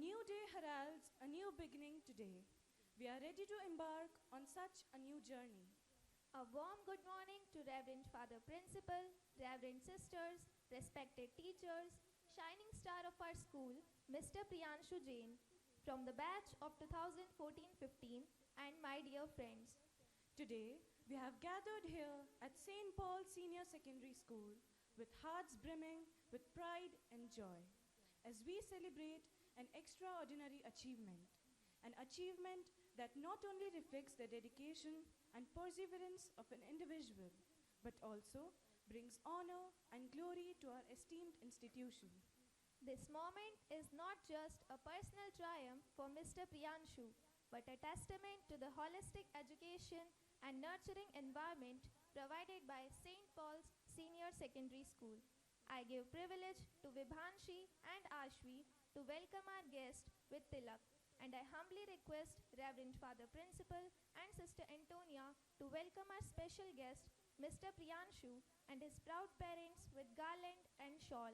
new day heralds a new beginning today. We are ready to embark on such a new journey. A warm good morning to Reverend Father Principal, Reverend Sisters, respected teachers, shining star of our school, Mr. Priyanshu Jain, from the batch of 2014-15, and my dear friends. Today, we have gathered here at St. Paul Senior Secondary School with hearts brimming with pride and joy as we celebrate an extraordinary achievement, an achievement that not only reflects the dedication and perseverance of an individual, but also brings honor and glory to our esteemed institution. This moment is not just a personal triumph for Mr. Priyanshu, but a testament to the holistic education and nurturing environment provided by St. Paul's Senior Secondary School. I give privilege to Vibhanshi and Ashvi to welcome our guest with Tilak, and I humbly request Reverend Father Principal and Sister Antonia to welcome our special guest, Mr. Priyanshu, and his proud parents with garland and shawl.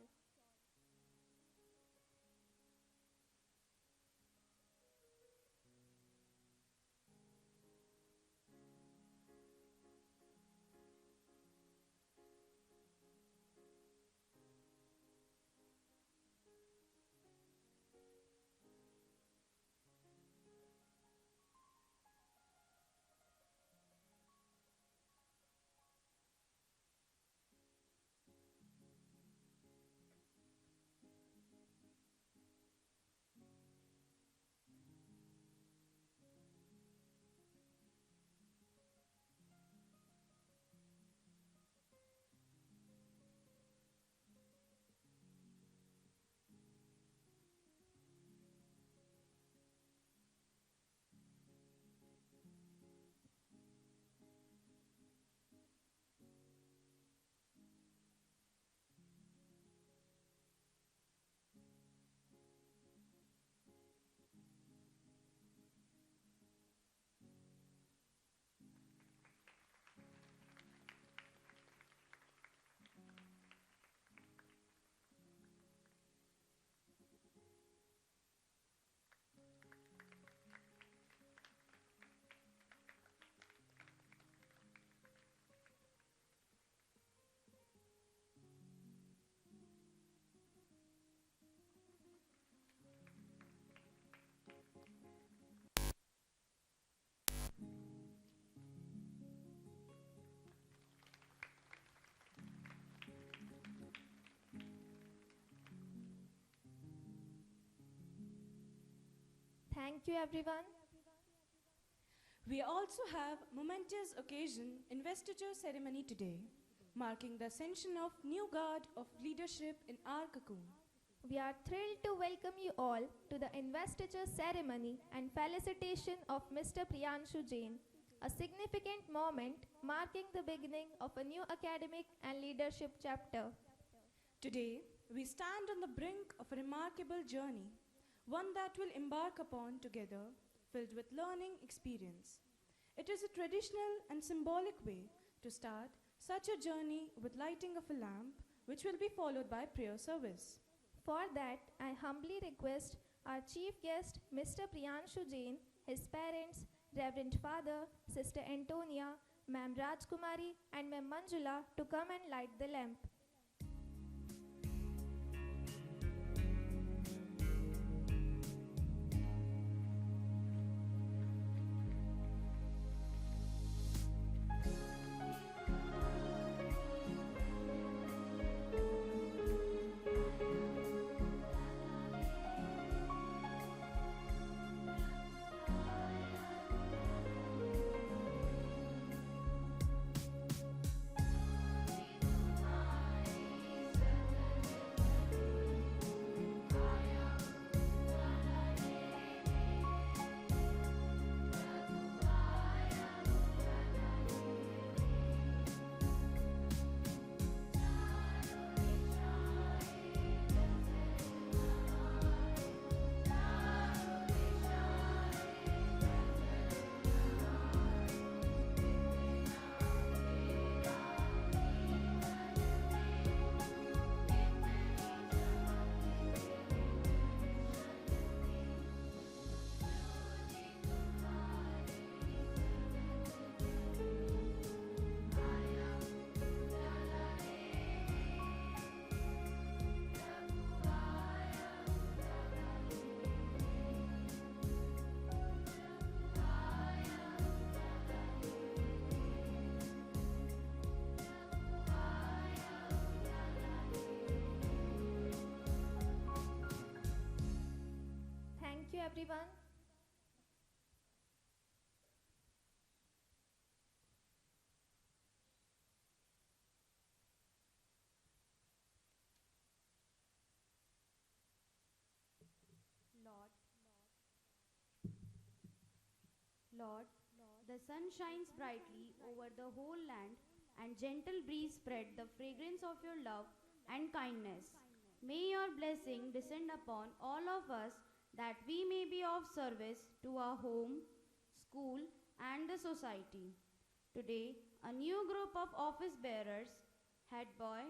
Thank you, everyone. We also have momentous occasion investiture ceremony today, marking the ascension of new guard of leadership in our cocoon. We are thrilled to welcome you all to the investiture ceremony and felicitation of Mr. Priyanshu Jain, a significant moment marking the beginning of a new academic and leadership chapter. Today, we stand on the brink of a remarkable journey, one that we'll embark upon together, filled with learning experience. It is a traditional and symbolic way to start such a journey with lighting of a lamp, which will be followed by prayer service. For that, I humbly request our chief guest, Mr. Priyanshu Jain, his parents, Reverend Father, Sister Antonia, Ma'am Rajkumari, and Ma'am Manjula to come and light the lamp. everyone. Lord, Lord, the sun shines brightly over the whole land, and gentle breeze spread the fragrance of your love and kindness. May your blessing descend upon all of us that we may be of service to our home, school, and the society. Today, a new group of office bearers, head boy,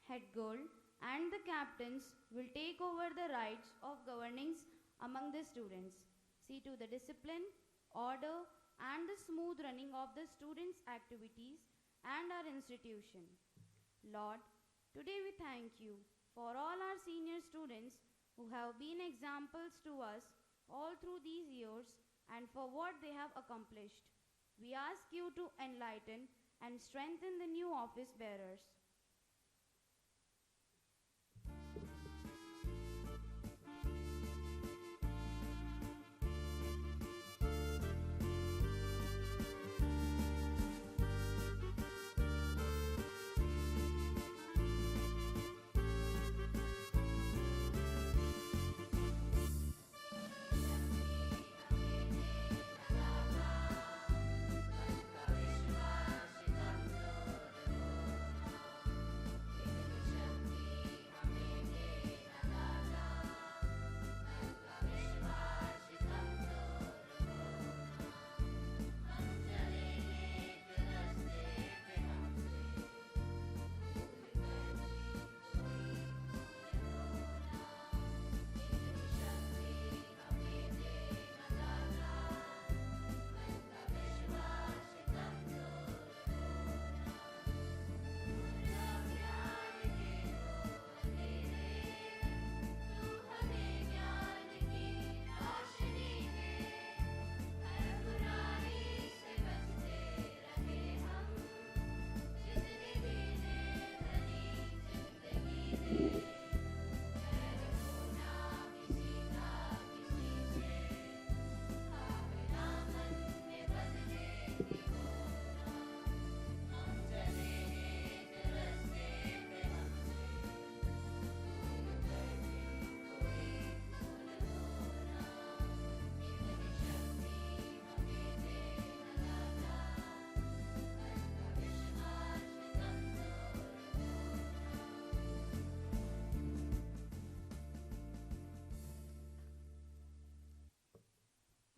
head girl, and the captains will take over the rights of governings among the students. See to the discipline, order, and the smooth running of the students' activities and our institution. Lord, today we thank you for all our senior students who have been examples to us all through these years and for what they have accomplished. We ask you to enlighten and strengthen the new office bearers.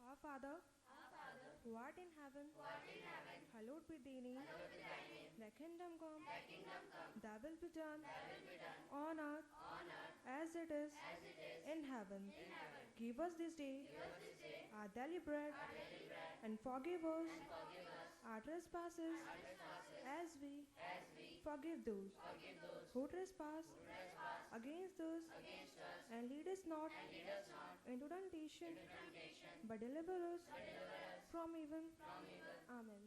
Our Father, who art in heaven, hallowed be thy name. Thy kingdom come, thy will be done on earth as it is in heaven. Give us this day our daily bread and forgive us our trespasses as we forgive those who trespass against us, and lead us not into temptation, but deliver us from evil. Amen.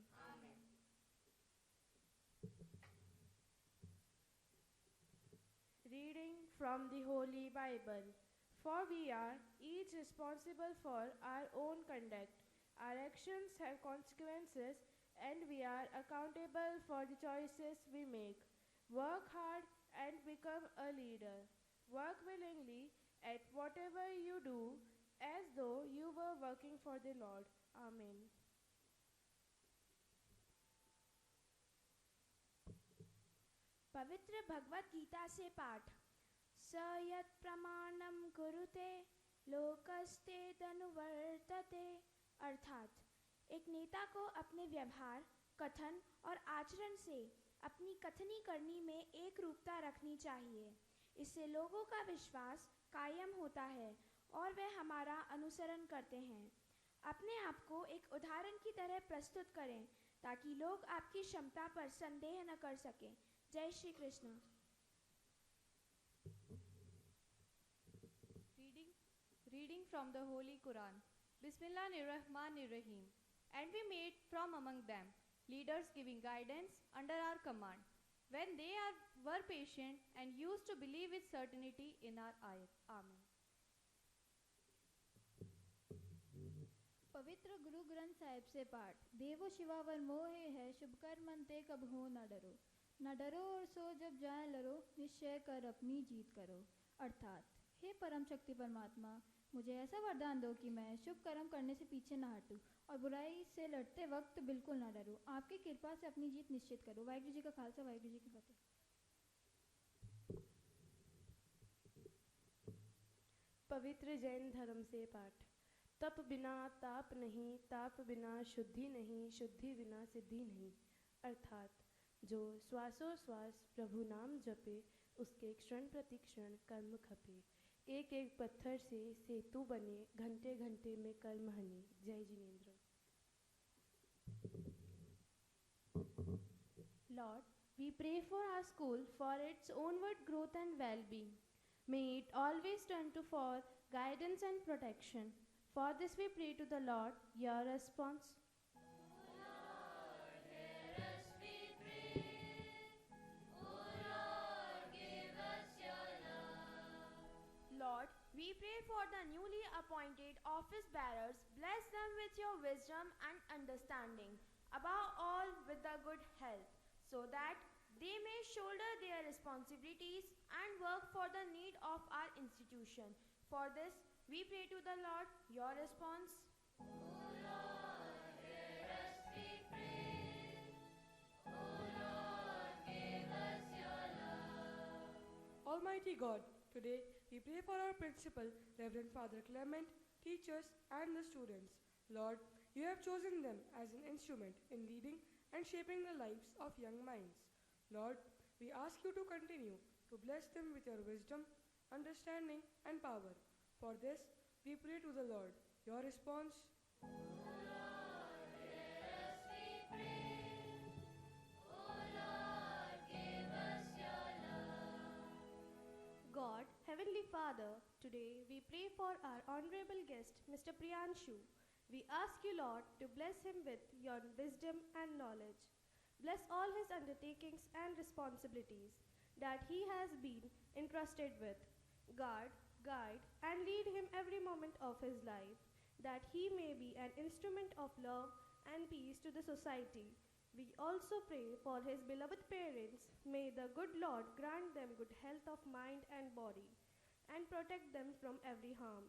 Reading from the Holy Bible. For we are each responsible for our own conduct. Our actions have consequences, and we are accountable for the choices we make. Work hard and become a leader. Work willingly at whatever you do, as though you were working for the Lord. Amen. पवित्र भगवत गीता से पाठ। स यत् प्रमाणम कुरुते लोकस्ते तनुवर्तते। अर्थात एक नेता को अपने व्यवहार, कथन और आचरण से अपनी कथनी करनी में एक रूपता रखनी चाहिए। इससे लोगों का विश्वास कायम होता है और वे हमारा अनुसरण करते हैं। अपने आप को एक उदाहरण की तरह प्रस्तुत करें ताकि लोग आपकी क्षमता पर संदेह न कर सकें। जय Shri Krishna. Reading from the Holy Quran. Bismillahirrahmanirrahim. And we made from among them leaders giving guidance under our command, when they were patient and used to believe with certainty in our ayat. Amen. पवित्र गुरु ग्रंथ साहिब से पाठ। देवो शिवावर मोहे है, शुभ कर मन ते कब हो न डरो। न डरो और सो जब जाए लरो, निश्चय कर अपनी जीत करो। अर्थात, हे परम शक्ति परमात्मा, मुझे ऐसा वरदान दो कि मैं शुभ कर्म करने से पीछे न हटूं और बुराई से लड़ते वक्त बिल्कुल न डरूं। आपकी कृपा से अपनी जीत निश्चित करो। वाहिगुरु जी का खालसा, वाहिगुरु जी की फतेह। पवित्र जैन धर्म से पाठ। तप बिना ताप नहीं, ताप बिना शुद्धि नहीं, शुद्धि बिना सिद्धि नहीं। अर्थात, जो श्वासोश्वास प्रभु नाम जपे, उसके क्षण प्रति क्षण कर्म खपे। एक एक पत्थर से सेतु बने, घंटे घंटे में कर्म हने। जय Jinendra. Lord, we pray for our school for its onward growth and well-being. May it always turn to for guidance and protection. For this we pray to the Lord. Your response? Lord, we pray for the newly appointed office bearers. Bless them with your wisdom and understanding, above all with the good health, so that they may shoulder their responsibilities and work for the need of our institution. For this, we pray to the Lord. Your response? Almighty God, today we pray for our principal, Reverend Father Clement, teachers, and the students. Lord, you have chosen them as an instrument in leading and shaping the lives of young minds. Lord, we ask you to continue to bless them with your wisdom, understanding, and power. For this, we pray to the Lord. Your response? God, Heavenly Father, today we pray for our honorable guest, Mr. Priyanshu. We ask you, Lord, to bless him with your wisdom and knowledge. Bless all his undertakings and responsibilities that he has been entrusted with. Guard, guide, and lead him every moment of his life, that he may be an instrument of love and peace to the society. We also pray for his beloved parents. May the good Lord grant them good health of mind and body, and protect them from every harm.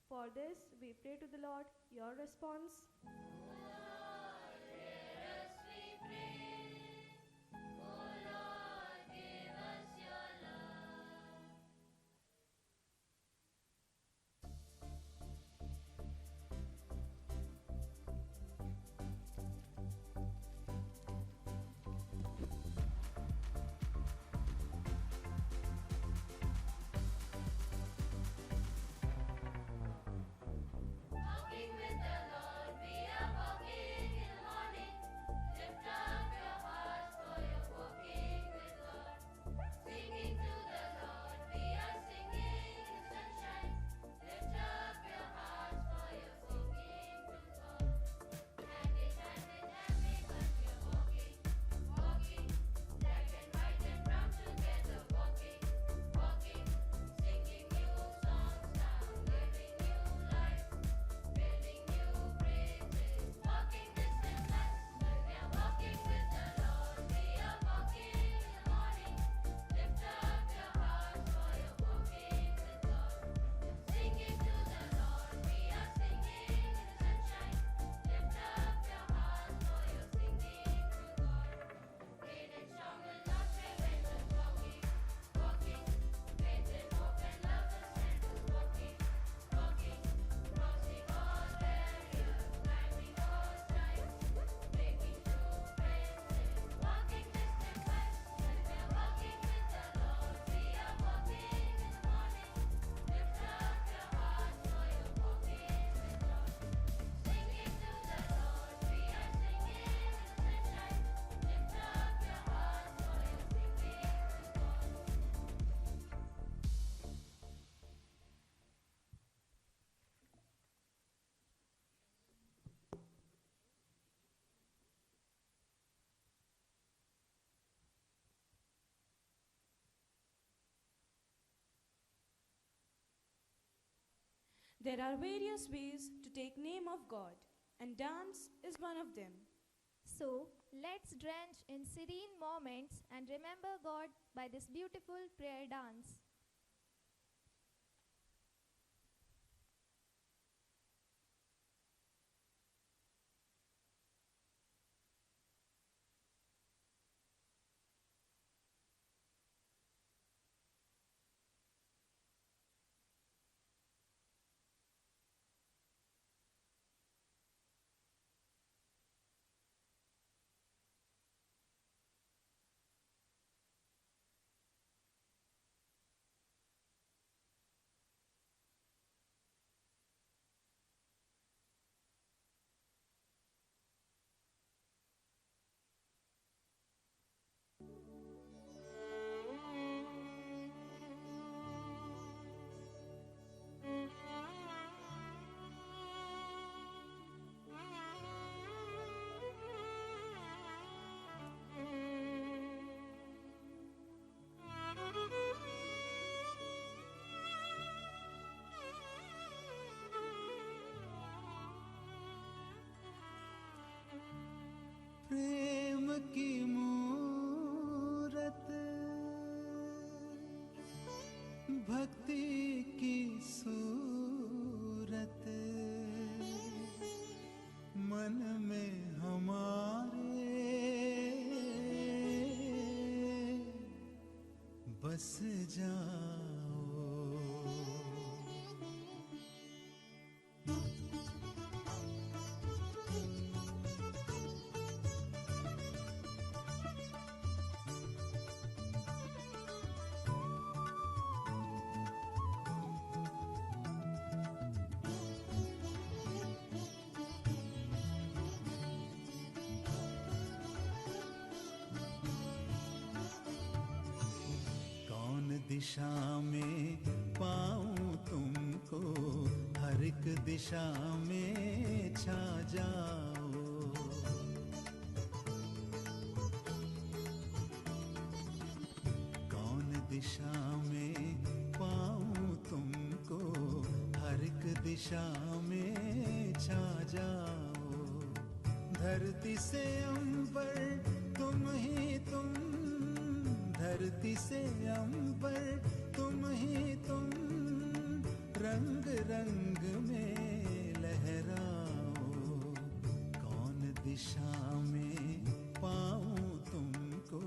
For this, we pray to the Lord. Your response? There are various ways to take name of God. and dance is one of them. So, let's drench in serene moments and remember God by this beautiful prayer dance. प्रेम की मूरत, भक्ति की सूरत, मन में हमारे बस जाओ। दिशा में पाऊं तुमको, हर एक दिशा में छा जाओ। कौन दिशा में पाऊं तुमको, हर एक दिशा में छा जाओ। धरती से अंबर तुम ही तुम, धरती से अंबर तुम ही तुम, रंग रंग में लहराओ। कौन दिशा में पाऊं तुमको,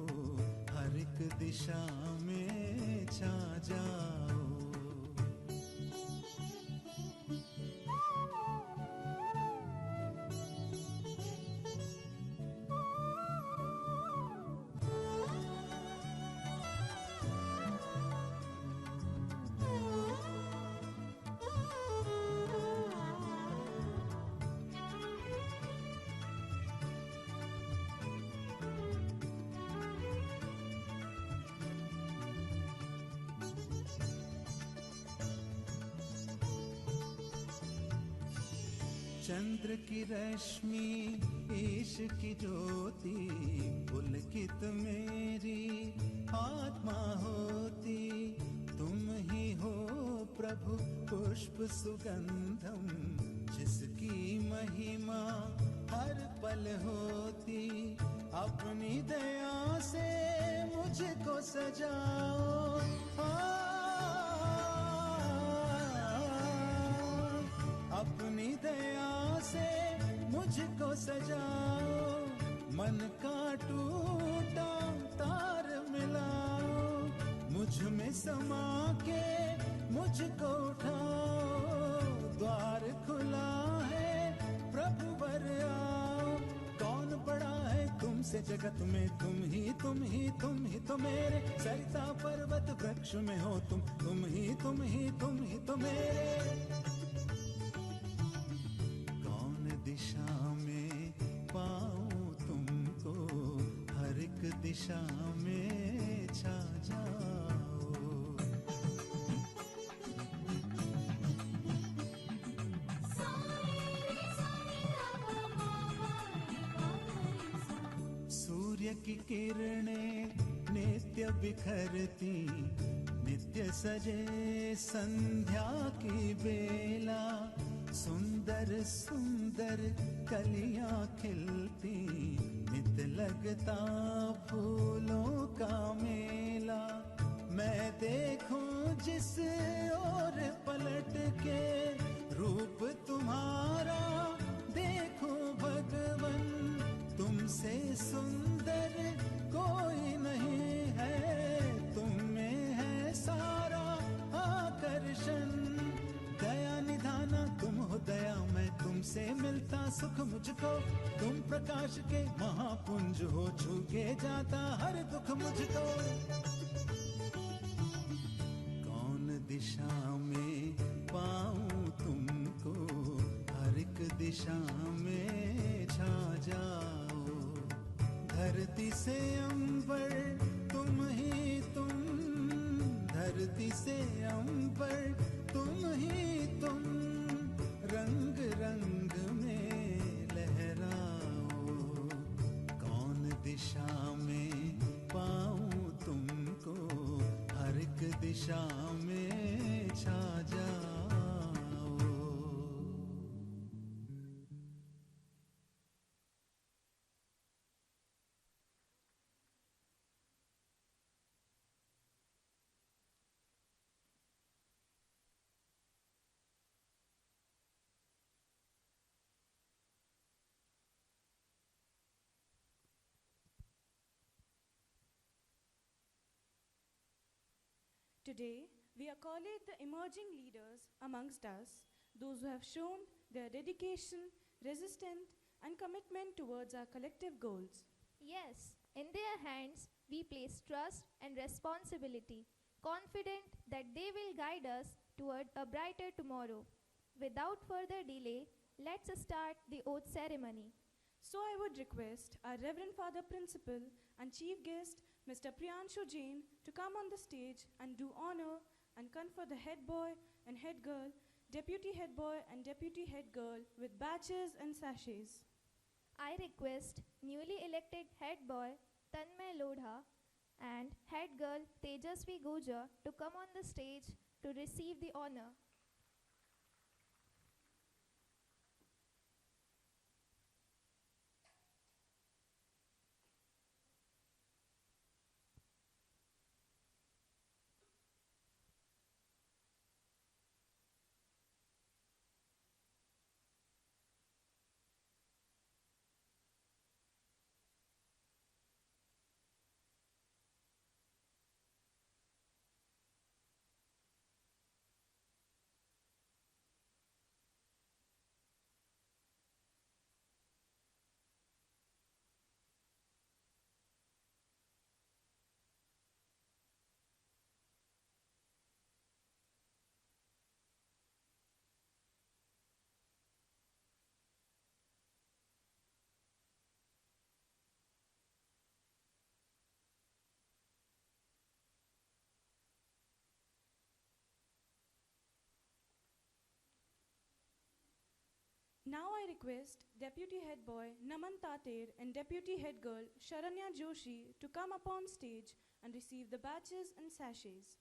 हर एक दिशा में छा जाओ। चंद्र की रश्मि, ईश की ज्योति, पुलकित मेरी आत्मा होती। तुम ही हो प्रभु पुष्प सुगंधम, जिसकी महिमा हर पल होती। अपनी दया से मुझको सजाओ, अपनी दया से मुझको सजाओ। मन का टूटा तार मिलाओ, मुझ में समा के मुझको उठाओ। द्वार खुला है प्रभु वर आओ। कौन बड़ा है तुमसे जगत में, तुम ही तुम ही तुम ही तो मेरे। सरिता पर्वत वृक्ष में हो तुम, तुम ही तुम ही तुम ही तो मेरे। दिशा में पाऊं तुमको, हर एक दिशा में छा जाओ। सूर्य की किरणें नित्य बिखरती, नित्य सजे संध्या की बेला। सुंदर सुंदर कलियां खिलती, नित लगता फूलों का मेला। मैं देखूं जिस ओर पलट के रूप तुम्हारा, देखूं भगवन तुमसे सुंदर कोई नहीं है। तुम में है सारा आकर्षण, दया निधाना तुम हो दया, मैं तुमसे मिलता सुख मुझको। तुम प्रकाश के महापुंज हो, छू के जाता हर दुख मुझको। कौन दिशा में पाऊं तुमको, हर एक दिशा में छा जाओ। धरती से अंबर तुम ही तुम, धरती से अंबर तुम ही तुम, रंग रंग में लहराओ। कौन दिशा में पाऊं तुमको, हर एक दिशा में छा जाओ। Today, we accolade the emerging leaders amongst us, those who have shown their dedication, resistance, and commitment towards our collective goals. Yes, in their hands we place trust and responsibility, confident that they will guide us toward a brighter tomorrow. Without further delay, let's start the oath ceremony. So I would request our Reverend Father Principal and Chief Guest, Mr. Priyanshu Jain, to come on the stage and do honor and confer the head boy and head girl, deputy head boy and deputy head girl with badges and sachets. I request newly elected head boy Tanmay Lodha and head girl Tejasvi Guja to come on the stage to receive the honor. Now I request Deputy Head Boy Naman Tater and Deputy Head Girl Sharanya Joshi to come upon stage and receive the badges and sachets.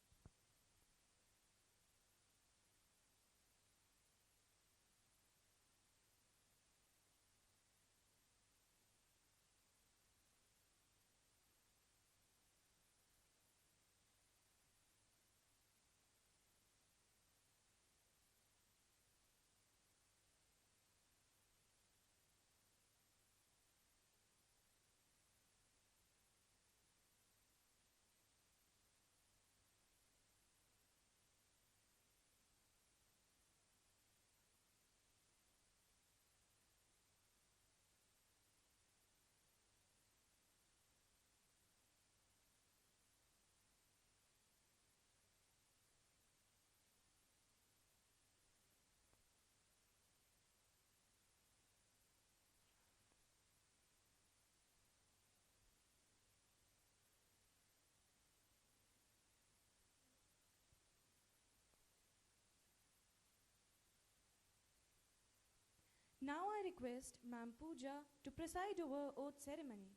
Now I request Ma'am Pooja to preside over oath ceremony.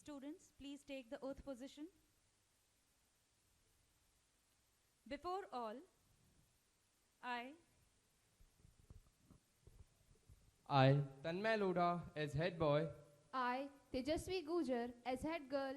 Students, please take the oath position. Before all, I, Tanmay Lodha, as head boy, I, Tejasvi Gujar, as head girl.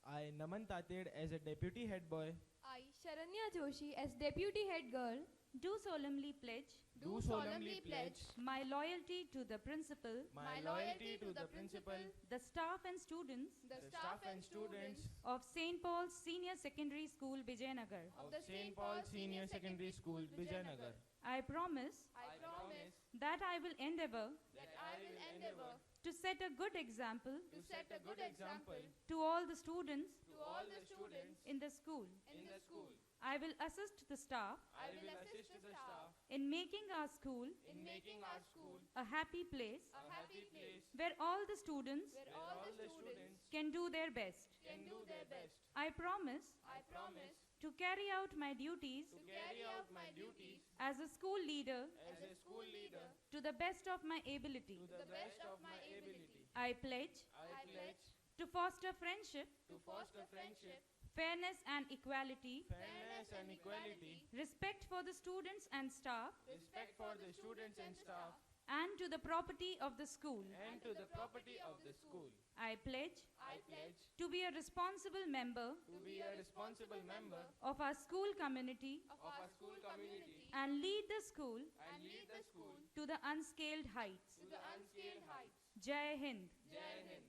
I, Naman Tated, as a deputy head boy, I, Sharanya Joshi, as deputy head girl. do solemnly pledge Do solemnly pledge my loyalty to the principal, my loyalty to the principal, the staff and students the staff and students of St. Paul's Senior Secondary School, Vijayanagar. of the St. Paul Senior Secondary School, Vijayanagar. I promise I promise that I will endeavor that I will endeavor to set a good example to set a good example to all the students to all the students in the school. in the school. I will assist the staff I will assist the staff in making our school in making our school a happy place a happy place where all the students where all the students can do their best. can do their best. I promise I promise to carry out my duties to carry out my duties as a school leader As a school leader, to the best of my ability. to the best of my ability, I pledge I pledge to foster friendship, to foster friendship, fairness and equality, fairness and equality, respect for the students and staff, respect for the students and staff, and to the property of the school. and to the property of the school. I pledge I pledge to be a responsible member to be a responsible member of our school community of our school community and lead the school and lead the school to the unscaled heights. to the unscaled heights. Jai Hind. Jai Hind.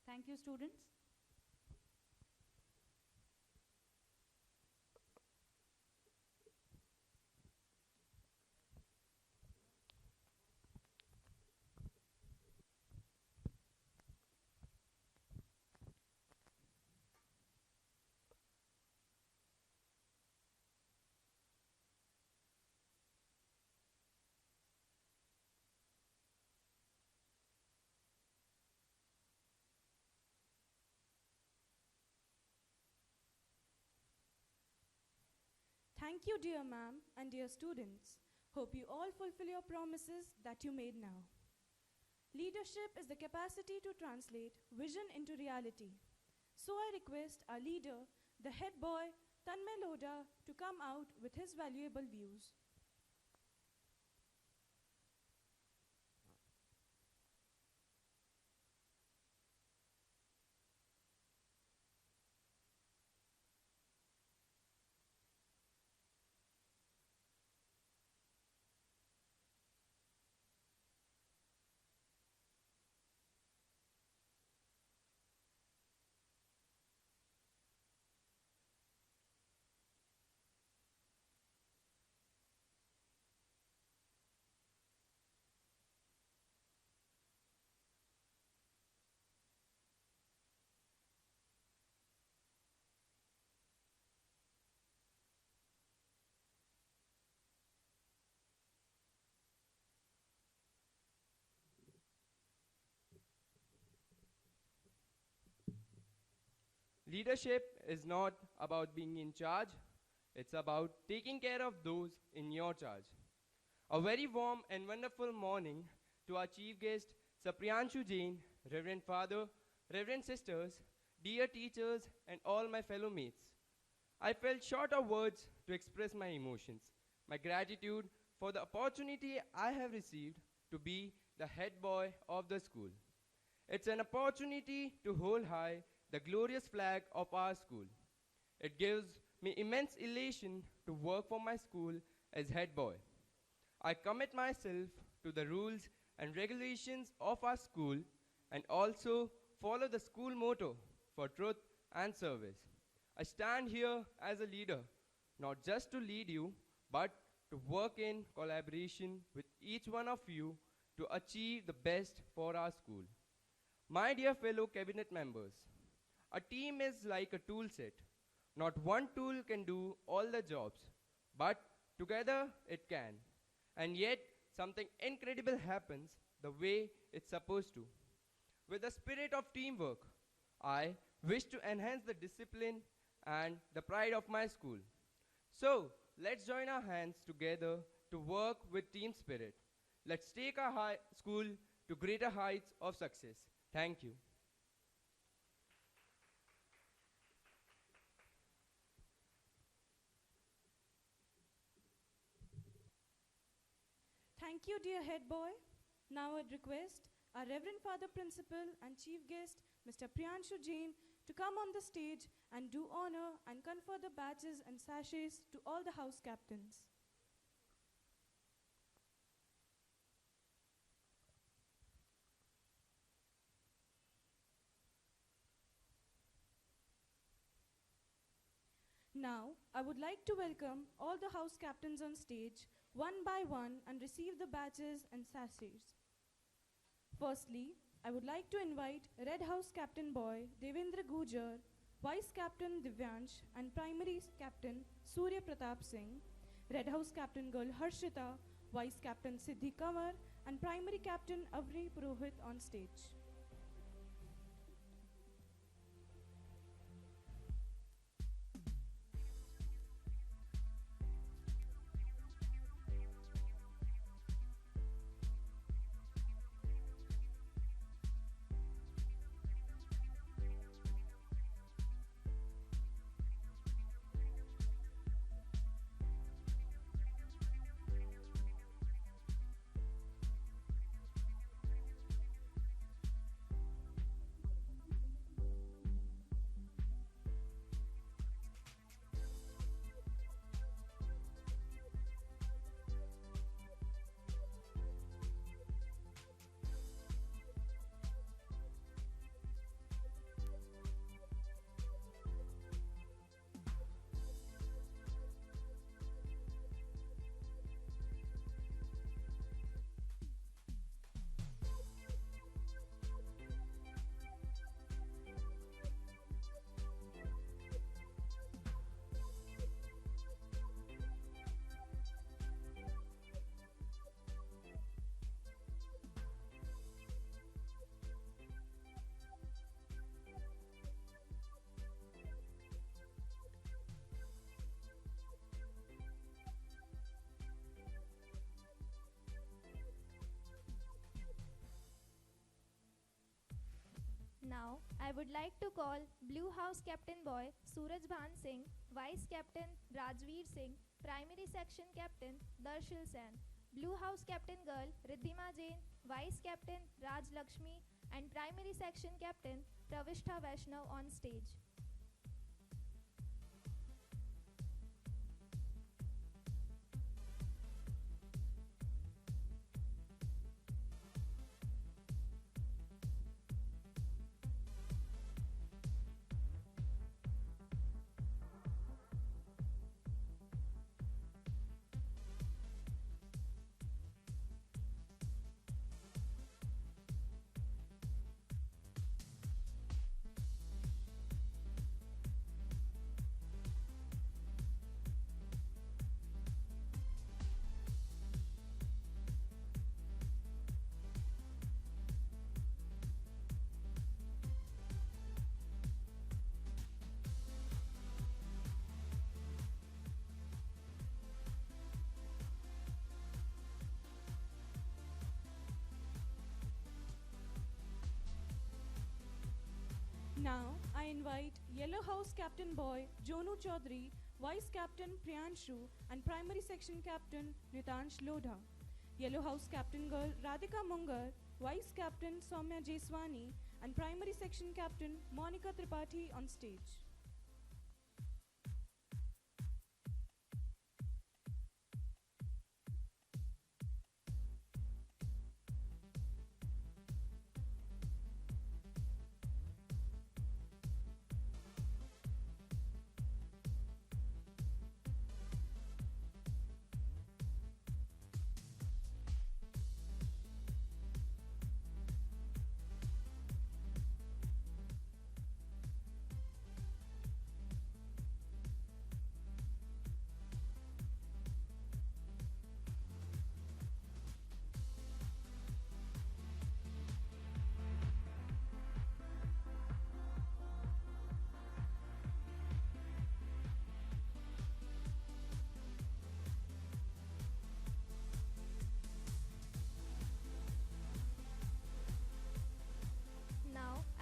Thank you, students. Thank you, dear ma'am and dear students. Hope you all fulfill your promises that you made now. Leadership is the capacity to translate vision into reality. So I request our leader, the head boy, Tanmay Lodha, to come out with his valuable views. leadership is not about being in charge, it's about taking care of those in your charge. A very warm and wonderful morning to our chief guest, Sapriyanshu Jain, Reverend Father, Reverend Sisters, dear teachers, and all my fellow mates. I felt short of words to express my emotions, my gratitude for the opportunity I have received to be the head boy of the school. It's an opportunity to hold high the glorious flag of our school. It gives me immense elation to work for my school as head boy. I commit myself to the rules and regulations of our school and also follow the school motto for truth and service. I stand here as a leader, not just to lead you, but to work in collaboration with each one of you to achieve the best for our school. My dear fellow cabinet members, a team is like a tool set. Not one tool can do all the jobs, but together it can. And yet, something incredible happens the way it's supposed to. With the spirit of teamwork, I wish to enhance the discipline and the pride of my school. So, let's join our hands together to work with team spirit. Let's take our school to greater heights of success. Thank you. Thank you, dear head boy. Now I'd request our Reverend Father Principal and Chief Guest, Mr. Priyanshu Jain, to come on the stage and do honor and confer the badges and sachets to all the house captains. Now, I would like to welcome all the house captains on stage, one by one, and receive the badges and sachets. Firstly, I would like to invite Red House Captain Boy Devendra Gujar, Vice Captain Divyansh, and Primary Captain Surya Pratap Singh, Red House Captain Girl Harshita, Vice Captain Siddhi Kanwar, and Primary Captain Avni Purohit on stage. Now, I would like to call Blue House Captain Boy Suraj Bhan Singh, Vice Captain Rajveer Singh, Primary Section Captain Darshil Sen, Blue House Captain Girl Riddhima Jain, Vice Captain Raj Lakshmi, and Primary Section Captain Pravishtha Vaishnav on stage. Now, I invite Yellow House Captain Boy Jonu Chaudhary, Vice Captain Priyanshu, and Primary Section Captain Nitansh Lodha. Yellow House Captain Girl Radhika Mungar, Vice Captain Soumya Jeswani, and Primary Section Captain Monica Tripathi on stage.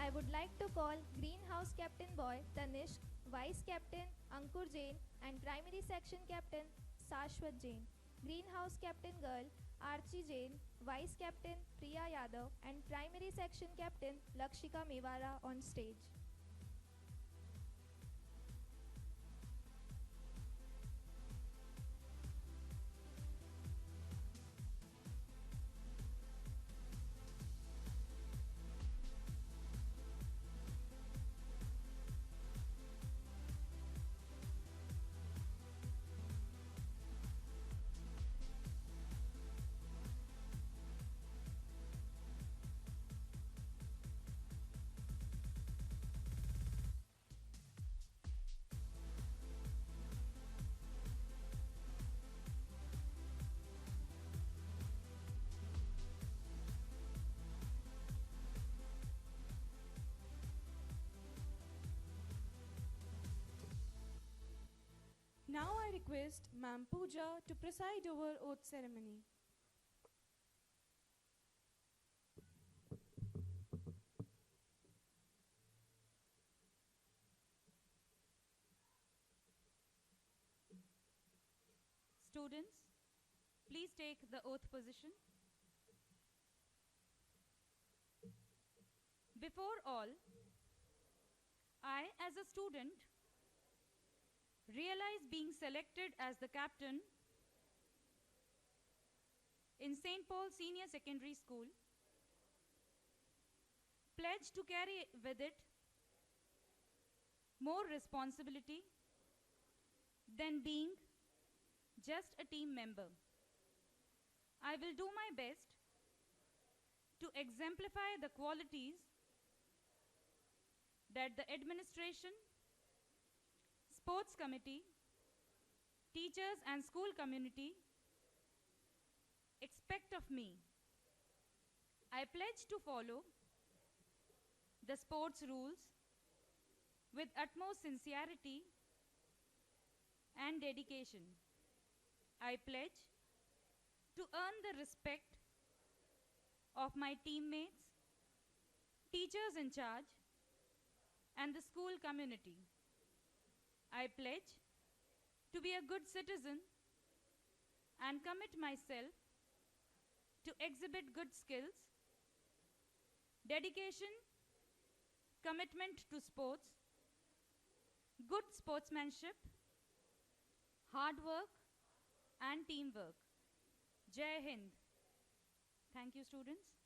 I would like to call Greenhouse Captain Boy Tanishq, Vice Captain Ankur Jain, and Primary Section Captain Sashwat Jain. Greenhouse Captain Girl Archie Jain, Vice Captain Priya Yadav, and Primary Section Captain Lakshika Mewara on stage. Now I request Ma'am Pooja to preside over oath ceremony. Students, please take the oath position. Before all, I, as a student, realize being selected as the captain in St. Paul Senior Secondary School, pledge to carry with it more responsibility than being just a team member. I will do my best to exemplify the qualities that the administration, sports committee, teachers and school community expect of me. I pledge to follow the sports rules with utmost sincerity and dedication. I pledge to earn the respect of my teammates, teachers in charge, and the school community. I pledge to be a good citizen and commit myself to exhibit good skills, dedication, commitment to sports, good sportsmanship, hard work, and teamwork. Jai Hind. Thank you, students.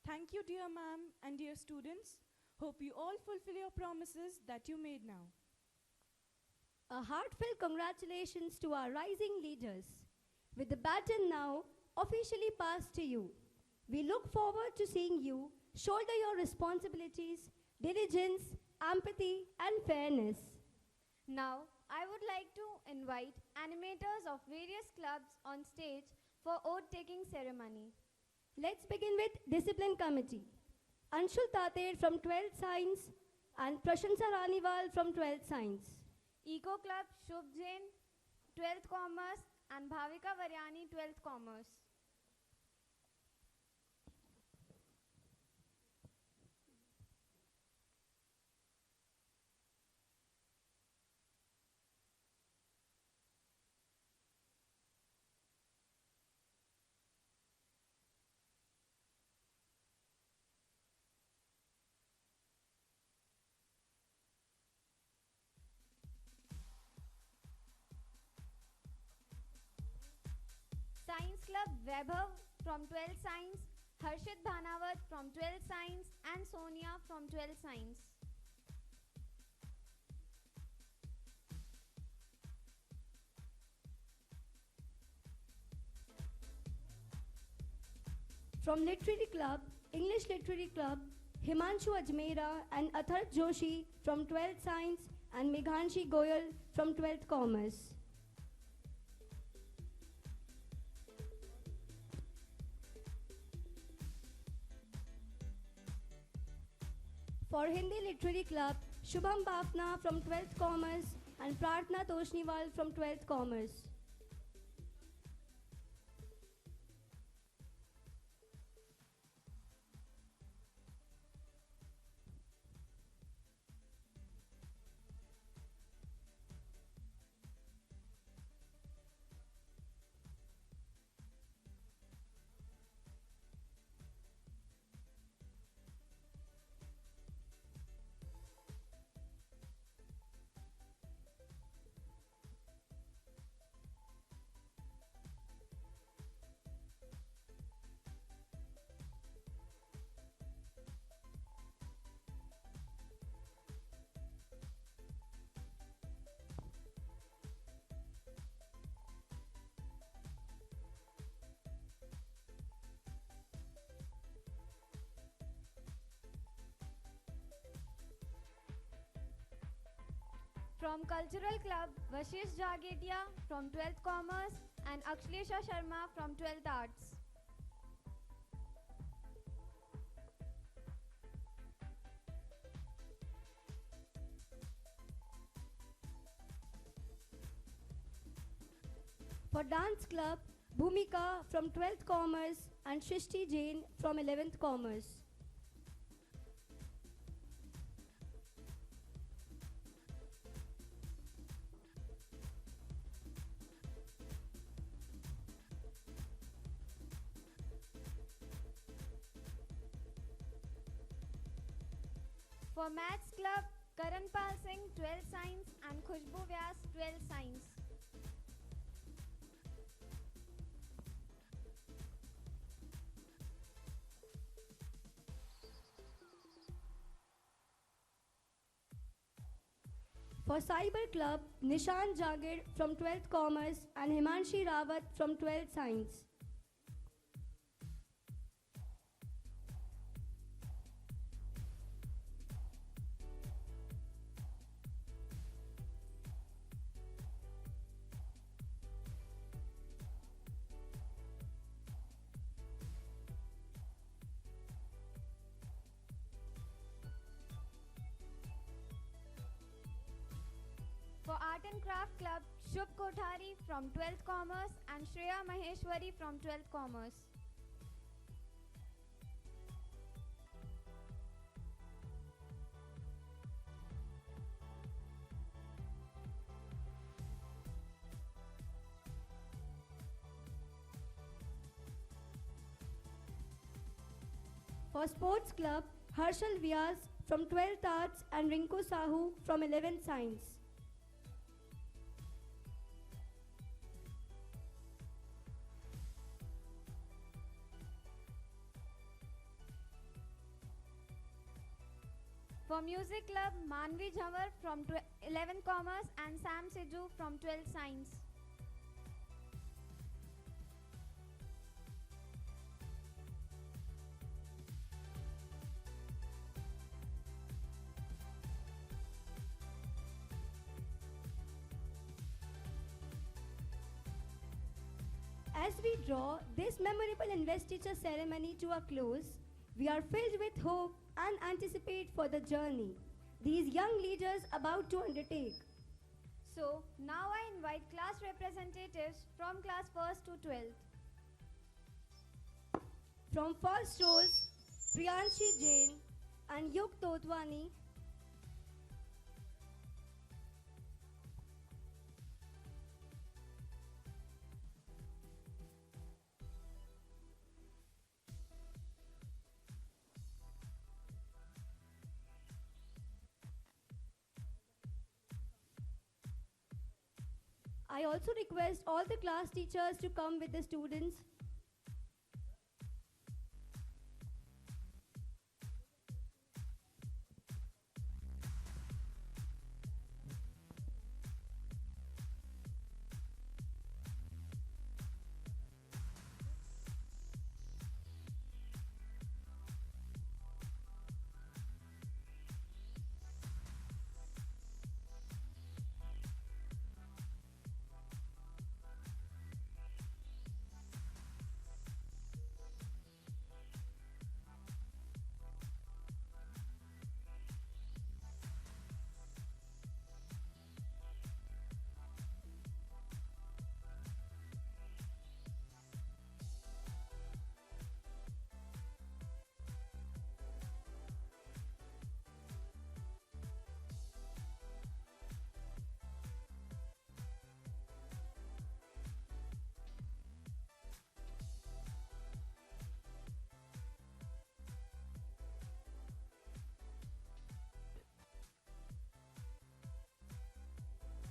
Thank you, dear ma'am and dear students. Hope you all fulfill your promises that you made now. A heartfelt congratulations to our rising leaders. With the baton now officially passed to you, we look forward to seeing you shoulder your responsibilities, diligence, empathy, and fairness. Now, I would like to invite animators of various clubs on stage for oath-taking ceremony. Let's begin with Discipline Committee. Anshul Tater from 12th Science and Prashansa Raniwal from 12th Science. Eco Club Shubh Jain, 12th Commerce, and Bhavika Varyani, 12th Commerce. Science Club Vaibhav from 12th Science, Harshit Bhanawat from 12th Science, and Sonia from 12th Science. From Literary Club, English Literary Club, Himanshu Ajmera and Atharth Joshi from 12th Science and Meghanshi Goyal from 12th Commerce. For Hindi Literary Club, Shubham Bafna from 12th Commerce and Prarthna Toshniwal from 12th Commerce. From Cultural Club, Vashish Jagetia from 12th Commerce and Akshlesha Sharma from 12th Arts. For Dance Club, Bhumika from 12th Commerce and Shrishti Jain from 11th Commerce. For Maths Club, Karanpal Singh, 12th Science, and Khushbu Vyas, 12th Science. For Cyber Club, Nishan Jagir from 12th Commerce and Himanshi Rawat from 12th Science. For Art and Craft Club, Shubh Kothari from 12th Commerce and Shreya Maheshwari from 12th Commerce. For Sports Club, Harshal Vyas from 12th Arts and Rinku Sahu from 11th Science. For Music Club, Manvi Jhawar from 11 Commerce and Sam Siju from 12 Science. As we draw this memorable investiture ceremony to a close, we are filled with hope and anticipate for the journey these young leaders about to undertake. So, now I invite class representatives from class 1st to 12th. From first rows, Priyanshi Jain and Yug Totwani. I also request all the class teachers to come with the students.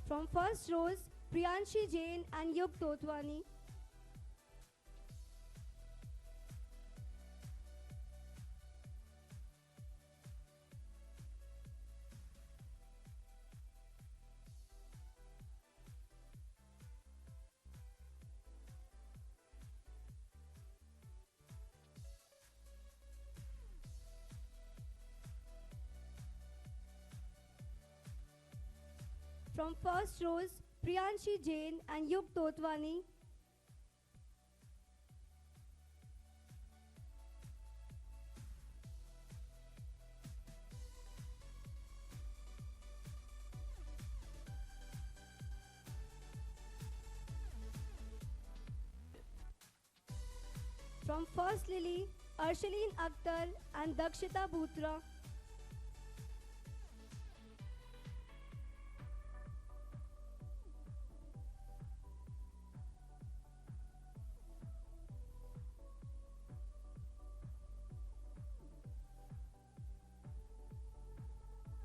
From first rows, Priyanshi Jain and Yug Totwani. From first rows, Priyanshi Jain and Yug Totwani. From first Lily, Arshaleen Akhtar and Dakshita Bhutra.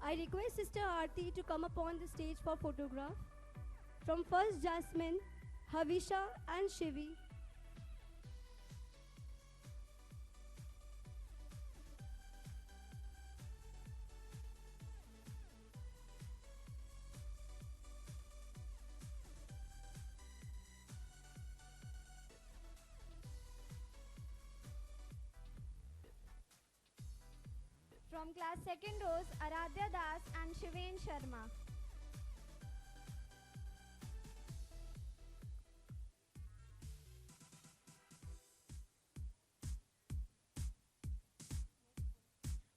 I request Sister Aarti to come upon the stage for photograph. From first Jasmine, Havisha and Shivi. From class 2nd rows, Aradhya Das and Shiven Sharma.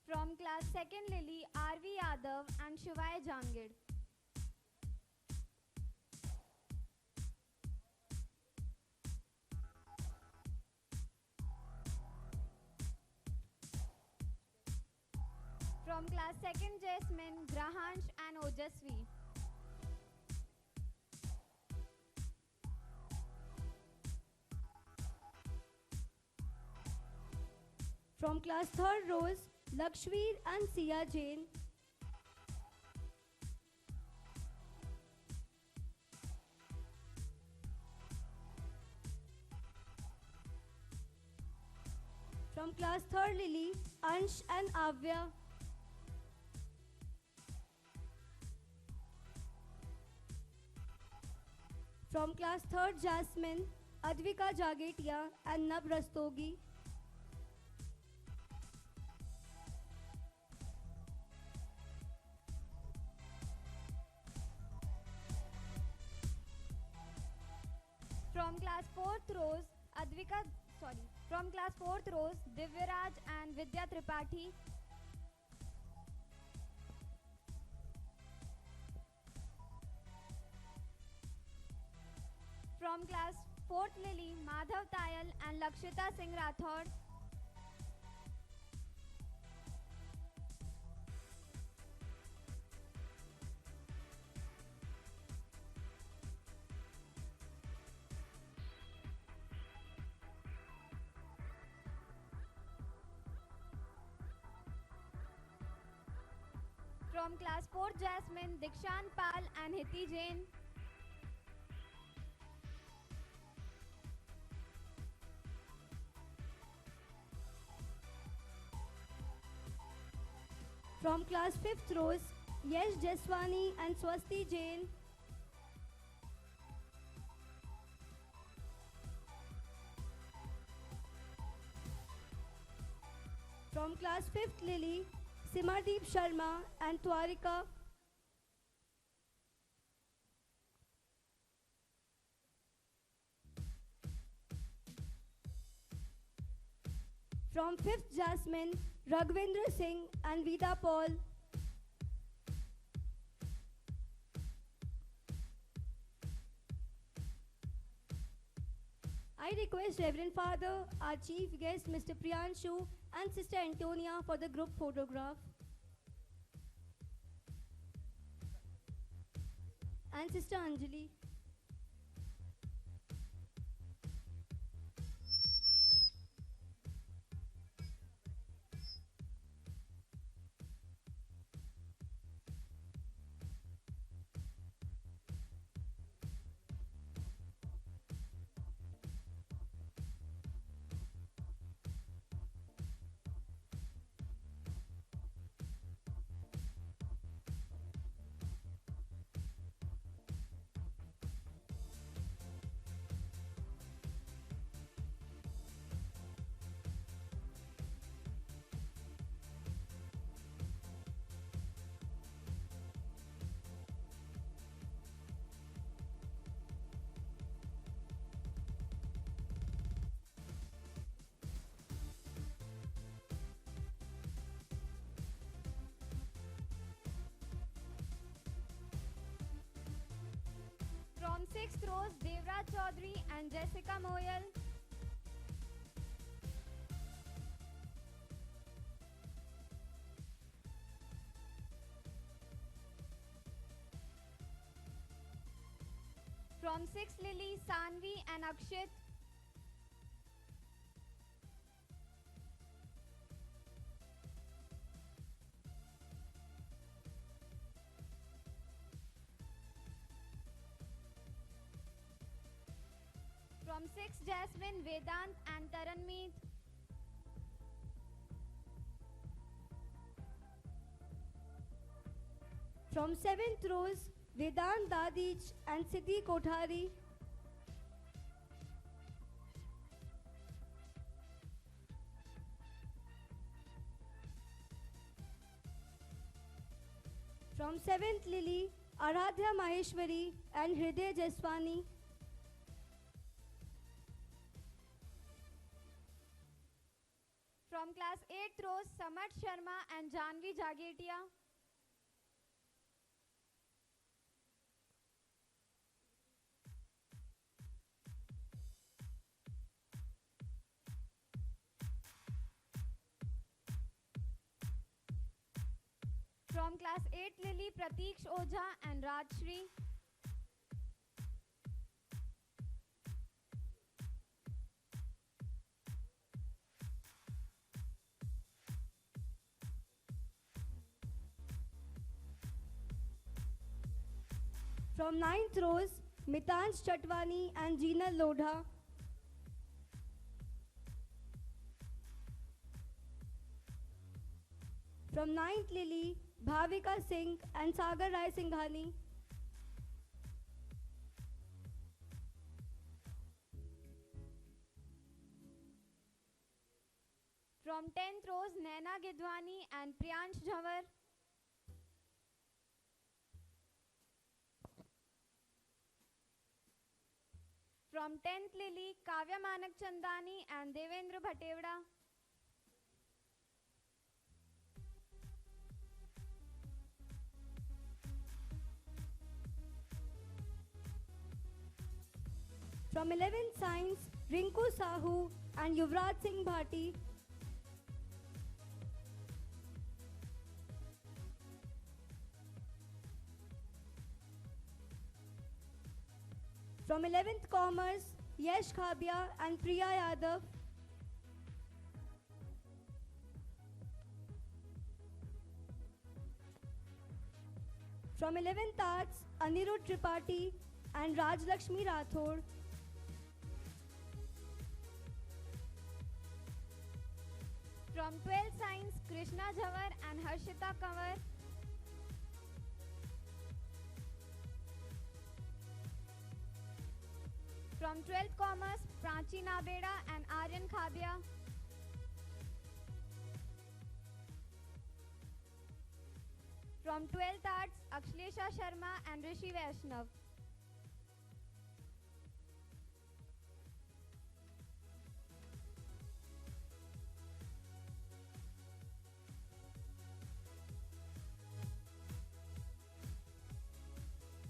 From class 2nd Lily, R.V. Yadav and Shivay Jangid. From class 2nd Jasmine, Grahansh and Ojasvi. From class 3rd rows, Lakshveer and Sia Jain. From class 3rd Lily, Ansh and Avya. From class 3rd Jasmine, Advika Jagetia and Nab Rastogi. From class 4th rows, From class 4th rows, Divyaraj and Vidya Tripathi. From class 4th Lily, Madhav Tayal and Lakshita Singh Rathod. From class 4 Jasmine, Dikshant Pal and Hiti Jain. From class 5th rows, Yesh Jeswani and Swasti Jain. From class 5th Lily, Simadeep Sharma and Twarika. From 5th Jasmine, Raghvendra Singh and Vida Paul. I request Reverend Father, our chief guest, Mr. Priyanshu, and Sister Antonia for the group photograph. And Sister Anjali. From 6th rows, Devraj Chaudhary and Jessica Moyal. From 6th Lily, Sanvi and Akshit. From 6th Jasmine, Vedant and Taranmeet. From 7th rows, Vedant Dadich and Siddhi Kothari. From 7th Lily, Aradhya Maheshwari and Hriday Jeswani. From class 8th rows, Samat Sharma and Janvi Jagetia. From class 8 Lily, Prateesh Ojha and Rajshri. From 9th rows, Mitansh Chatwani and Jeena Lodha. From 9th Lily, Bhavika Singh and Sagar Rai Singhani. From 10th rows, Naina Gidwani and Priyansh Jhawar. From 10th Lily, Kavya Manak Chandani and Devendra Bhatevda. From 11th Science, Rinku Sahu and Yuvraj Singh Bhati. From 11th Commerce, Yash Khabia and Priya Yadav. From 11th Arts, Anirudh Tripathi and Raj Lakshmi Rathod. From 12th Science, Krishna Jhawar and Harshita Kanwar. From 12th Commerce, Prachi Nabeda and Aryan Khabia. From 12th Arts, Akshlesha Sharma and Rishi Vaishnav.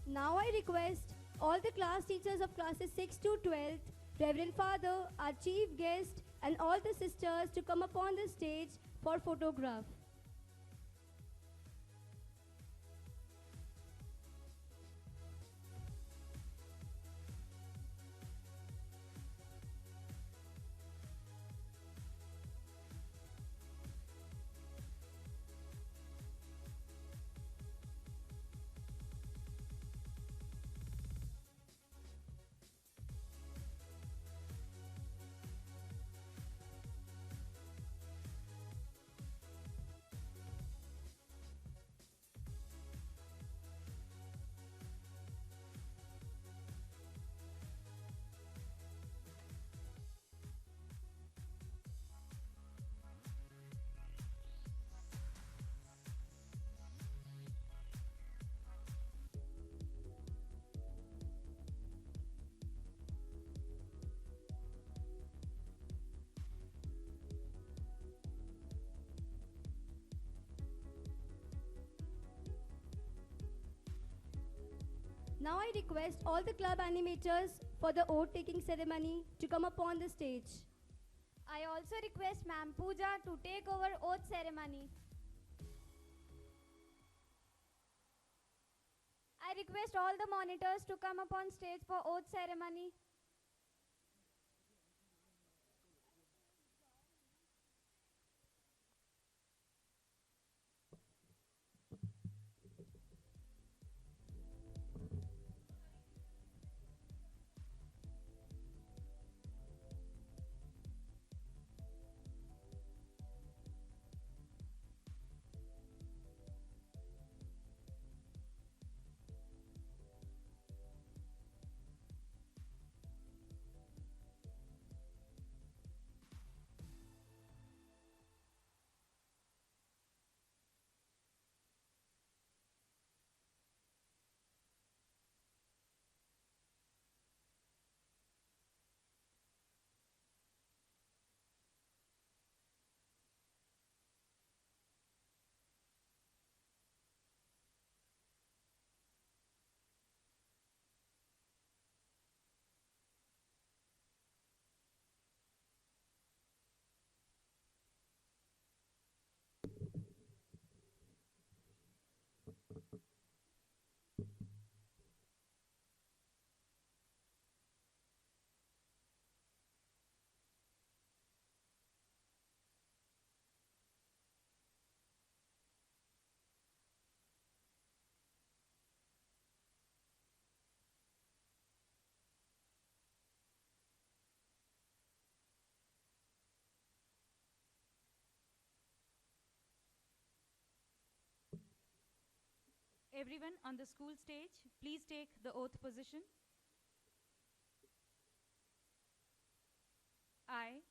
Now I request all the class teachers of classes 6 to 12th, Reverend Father, our chief guest, and all the sisters to come upon the stage for photograph. Now I request all the club animators for the oath-taking ceremony to come upon the stage. I also request Ma'am Pooja to take over oath ceremony. I request all the monitors to come up on stage for oath ceremony. Everyone on the school stage, please take the oath position. I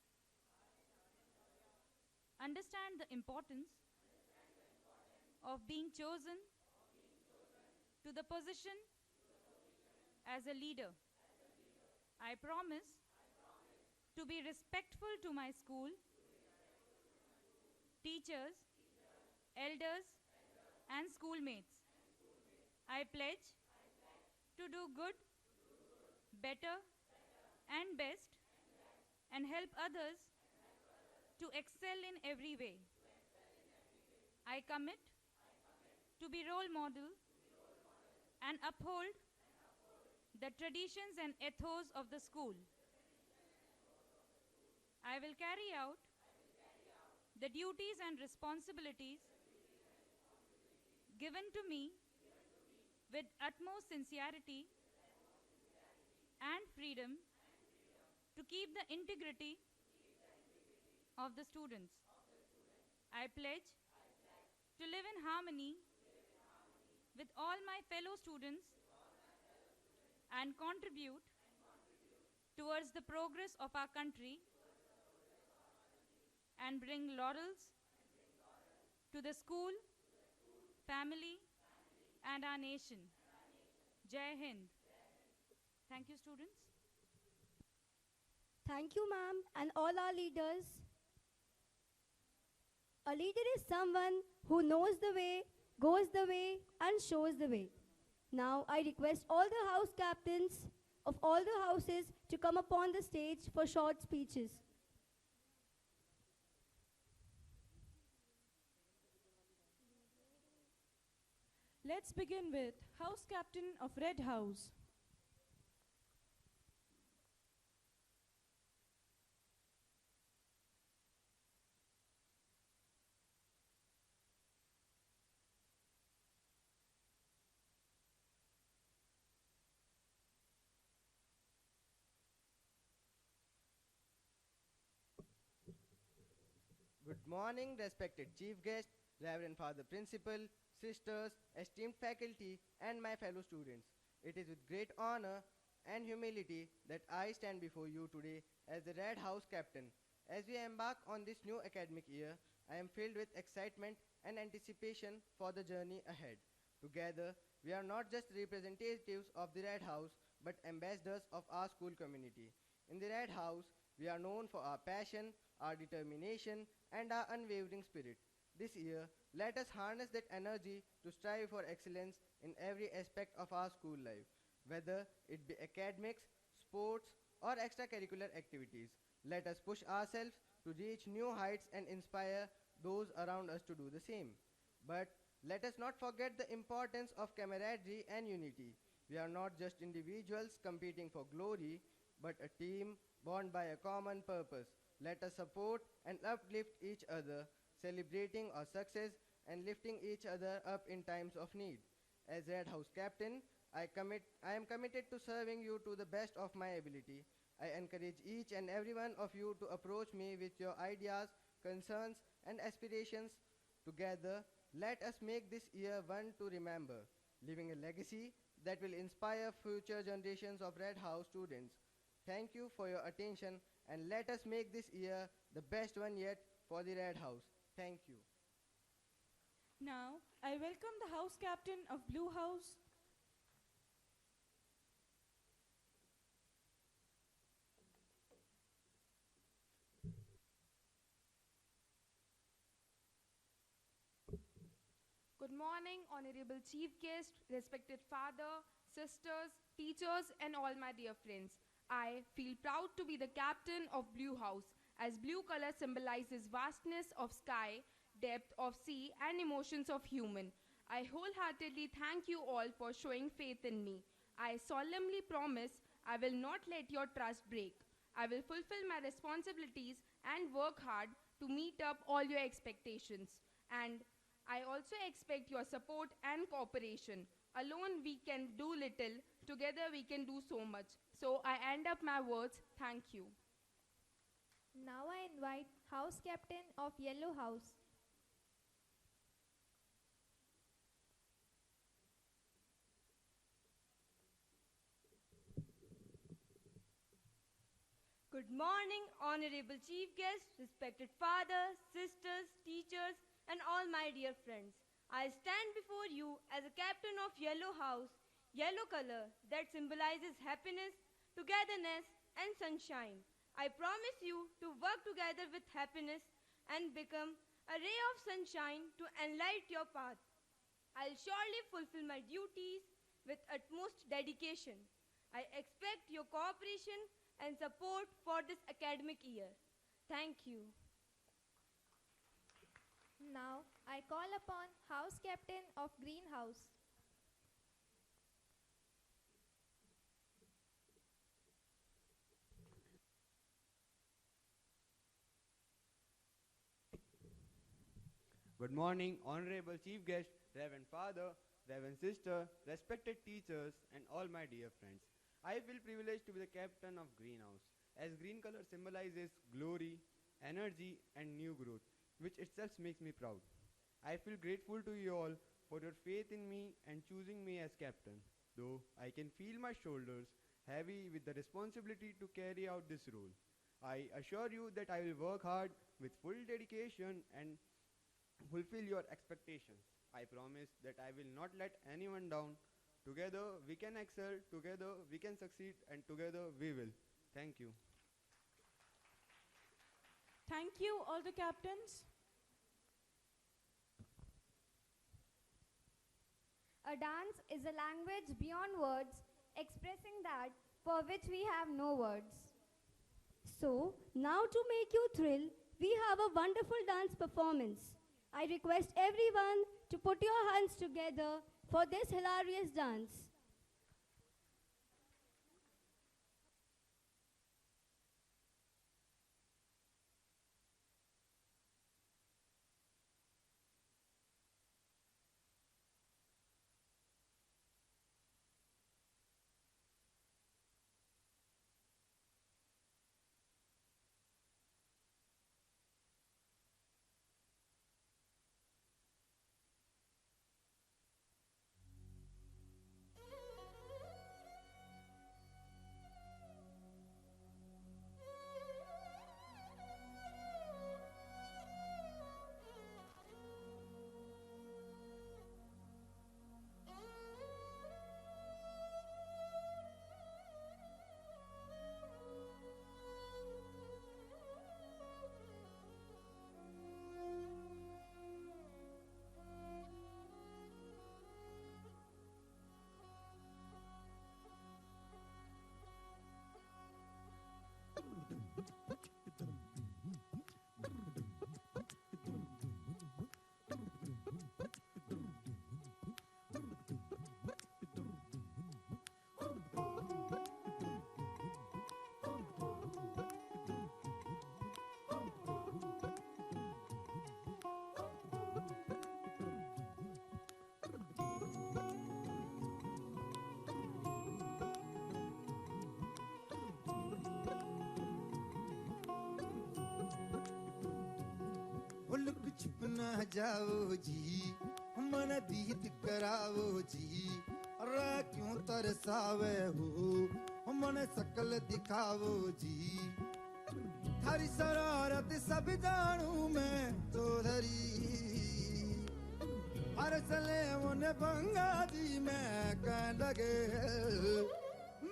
understand the importance of being chosen to the position as a leader. I promise to be respectful to my school, teachers, elders, and schoolmates. I pledge to do good, better, and best, and help others to excel in every way. I commit to be role model and uphold the traditions and ethos of the school. I will carry out the duties and responsibilities given to me with utmost sincerity and freedom to keep the integrity of the students. I pledge to live in harmony with all my fellow students and contribute towards the progress of our country and bring laurels to the school, family, and our nation. Jai Hind. Thank you, students. Thank you, ma'am, and all our leaders. A leader is someone who knows the way, goes the way, and shows the way. Now, I request all the house captains of all the houses to come upon the stage for short speeches. Let's begin with House Captain of Red House. Good morning, respected Chief Guest, Reverend Father Principal, sisters, esteemed faculty, and my fellow students. It is with great honor and humility that I stand before you today as the Red House Captain. As we embark on this new academic year, I am filled with excitement and anticipation for the journey ahead. Together, we are not just representatives of the Red House, but ambassadors of our school community. In the Red House, we are known for our passion, our determination, and our unwavering spirit. This year, let us harness that energy to strive for excellence in every aspect of our school life, whether it be academics, sports, or extracurricular activities. Let us push ourselves to reach new heights and inspire those around us to do the same. But let us not forget the importance of camaraderie and unity. We are not just individuals competing for glory, but a team bound by a common purpose. Let us support and uplift each other, celebrating our success and lifting each other up in times of need. As Red House Captain, I am committed to serving you to the best of my ability. I encourage each and every one of you to approach me with your ideas, concerns, and aspirations. Together, let us make this year one to remember, leaving a legacy that will inspire future generations of Red House students. Thank you for your attention, and let us make this year the best one yet for the Red House. Thank you. Now, I welcome the House Captain of Blue House. Good morning, Honorable Chief Guest, respected father, sisters, teachers, and all my dear friends. I feel proud to be the captain of Blue House, as blue color symbolizes vastness of sky, depth of sea, and emotions of human. I wholeheartedly thank you all for showing faith in me. I solemnly promise I will not let your trust break. I will fulfill my responsibilities and work hard to meet up all your expectations. And I also expect your support and cooperation. Alone we can do little, together we can do so much. So I end up my words, thank you. Now I invite House Captain of Yellow House. Good morning, honorable chief guests, respected fathers, sisters, teachers, and all my dear friends. I stand before you as a captain of Yellow House, yellow color that symbolizes happiness, togetherness, and sunshine. I promise you to work together with happiness and become a ray of sunshine to enlighten your path. I'll surely fulfill my duties with utmost dedication. I expect your cooperation and support for this academic year. Thank you. Now, I call upon House Captain of Greenhouse. Good morning, honorable chief guest, reverend father, reverend sister, respected teachers, and all my dear friends. I feel privileged to be the captain of Greenhouse, as green color symbolizes glory, energy, and new growth, which itself makes me proud. I feel grateful to you all for your faith in me and choosing me as captain, though I can feel my shoulders heavy with the responsibility to carry out this role. I assure you that I will work hard with full dedication and fulfill your expectations. I promise that I will not let anyone down. Together we can excel, together we can succeed, and together we will. Thank you. Thank you, all the captains. A dance is a language beyond words, expressing that for which we have no words. So, now to make you thrill, we have a wonderful dance performance. I request everyone to put your hands together for this hilarious dance. Look छुप ना जाओ जी मन दीद कराओ जी रा क्यों तरसावे हो मन सकल दिखाओ जी थारी शरारत सब जानू मैं तो धरी हर सले मुने भंगा दी मैं कह लगे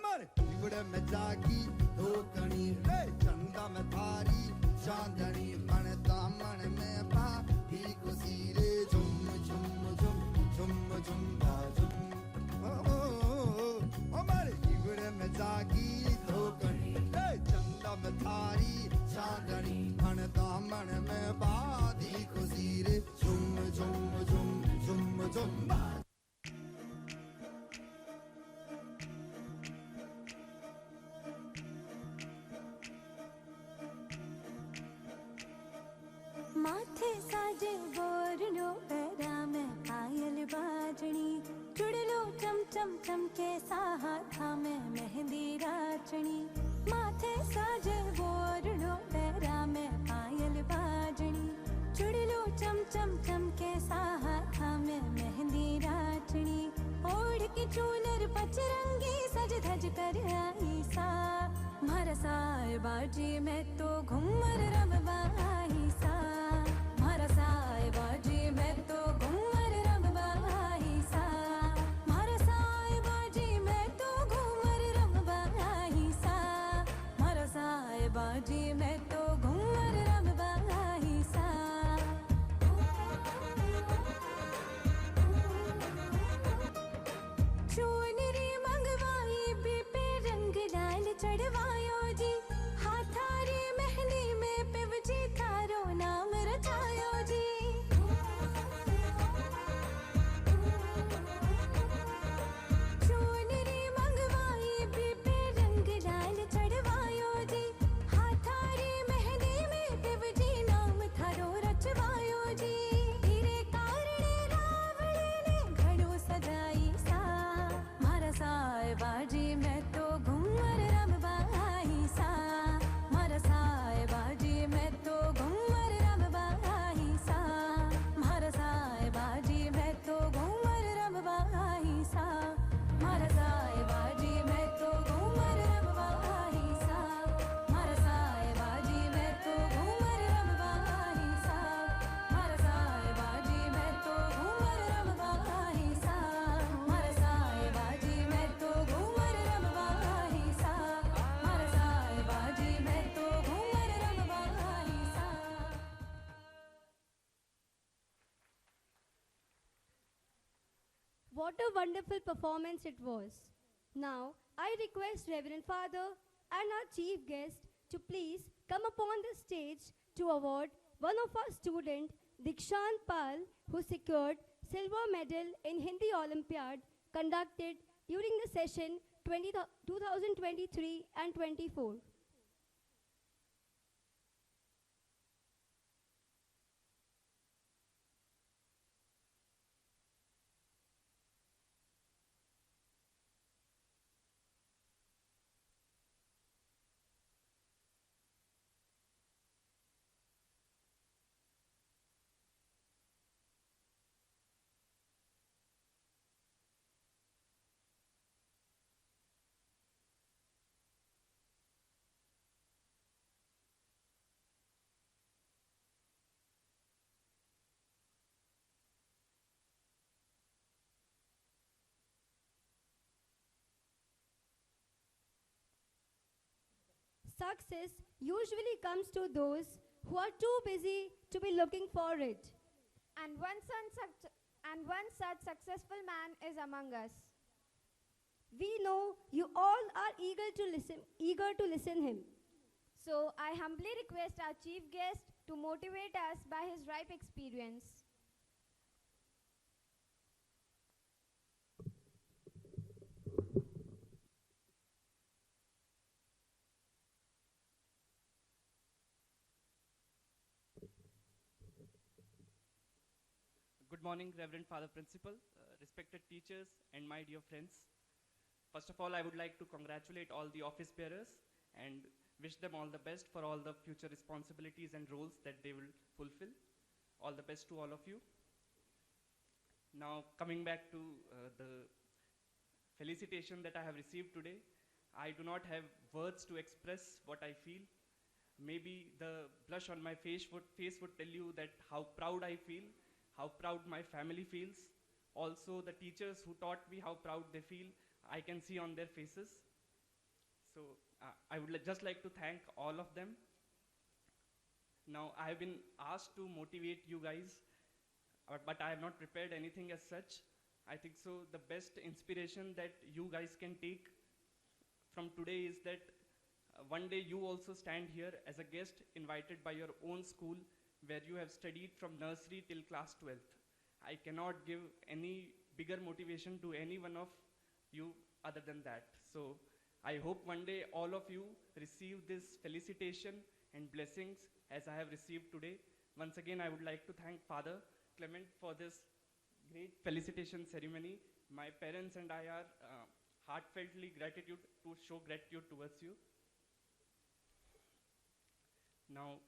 मर बिगड़ में जागी धोकनी रे चंदा में थारी चांदनी मन दामन में पा ही खुशी रे झुम झुम झुम झुम झुम झुम ओ मारे बिगड़ में जागी धोकनी रे चंदा में थारी चांदनी मन दामन में पा ही खुशी रे झुम झुम झुम झुम झुम माथे साजे बोरनो पैरा में पायल बाजनी चुड़लो चम चम चम के हाथा में मेहंदी राचनी माथे साजे बोरनो पैरा में पायल बाजनी चुड़लो चम चम चम के हाथा में मेहंदी राचनी ओढ़ के चूनर पचरंगी सज धज कर आई सा भरसाए बाजी मैं तो घूमर रमवा ही सा मारा साए बाजी मैं तो घूमर रमवा ही सा मारा साए बाजी मैं तो घूमर रमवा ही सा मारा साए बाजी मैं तो घूमर रमवा ही सा चूनरी मंगवाई पे रंग लाल चढ़वायो जी हाथारी मेहंदी में पिवजी थारो नाम रचायो जी चूनरी मंगवाई पे रंग लाल चढ़वायो जी हाथारी मेहंदी में पिवजी नाम थारो रचवायो जी तेरे कारणे रावण ने घड़ो सजाई सा मारा साए बाजी मैं तो घूमर रमवा ही सा मारा साए बाजी मैं तो घूमर रमवा ही सा मारा साए बाजी मैं तो घूमर रमवा ही सा मारा साए बाजी मैं तो घूमर रमवा ही सा मारा साए बाजी मैं तो घूमर रमवा ही सा मारा साए बाजी मैं तो घूमर रमवा ही सा मारा साए बाजी मैं तो घूमर रमवा ही सा मारा साए बाजी मैं तो घूमर रमवा ही सा What a wonderful performance it was. Now, I request Reverend Father and our chief guest to please come upon the stage to award one of our student, Dikshant Pal, who secured silver medal in Hindi Olympiad conducted during the session 2023 and 24. Success usually comes to those who are too busy to be looking for it. And one such successful man is among us. We know you all are eager to listen him. So I humbly request our chief guest to motivate us by his ripe experience. Good morning, Reverend Father Principal, respected teachers, and my dear friends. First of all, I would like to congratulate all the office bearers and wish them all the best for all the future responsibilities and roles that they will fulfill. All the best to all of you. Now, coming back to the felicitation that I have received today, I do not have words to express what I feel. Maybe the blush on my face would tell you that how proud I feel, how proud my family feels. Also, the teachers who taught me how proud they feel, I can see on their faces. So, I would just like to thank all of them. Now, I have been asked to motivate you guys, but I have not prepared anything as such. I think so the best inspiration that you guys can take from today is that one day you also stand here as a guest invited by your own school where you have studied from nursery till class 12th. I cannot give any bigger motivation to any one of you other than that. So I hope one day all of you receive this felicitation and blessings as I have received today. Once again, I would like to thank Father Clement for this great felicitation ceremony. My parents and I are heartfeltly show gratitude towards you. Now,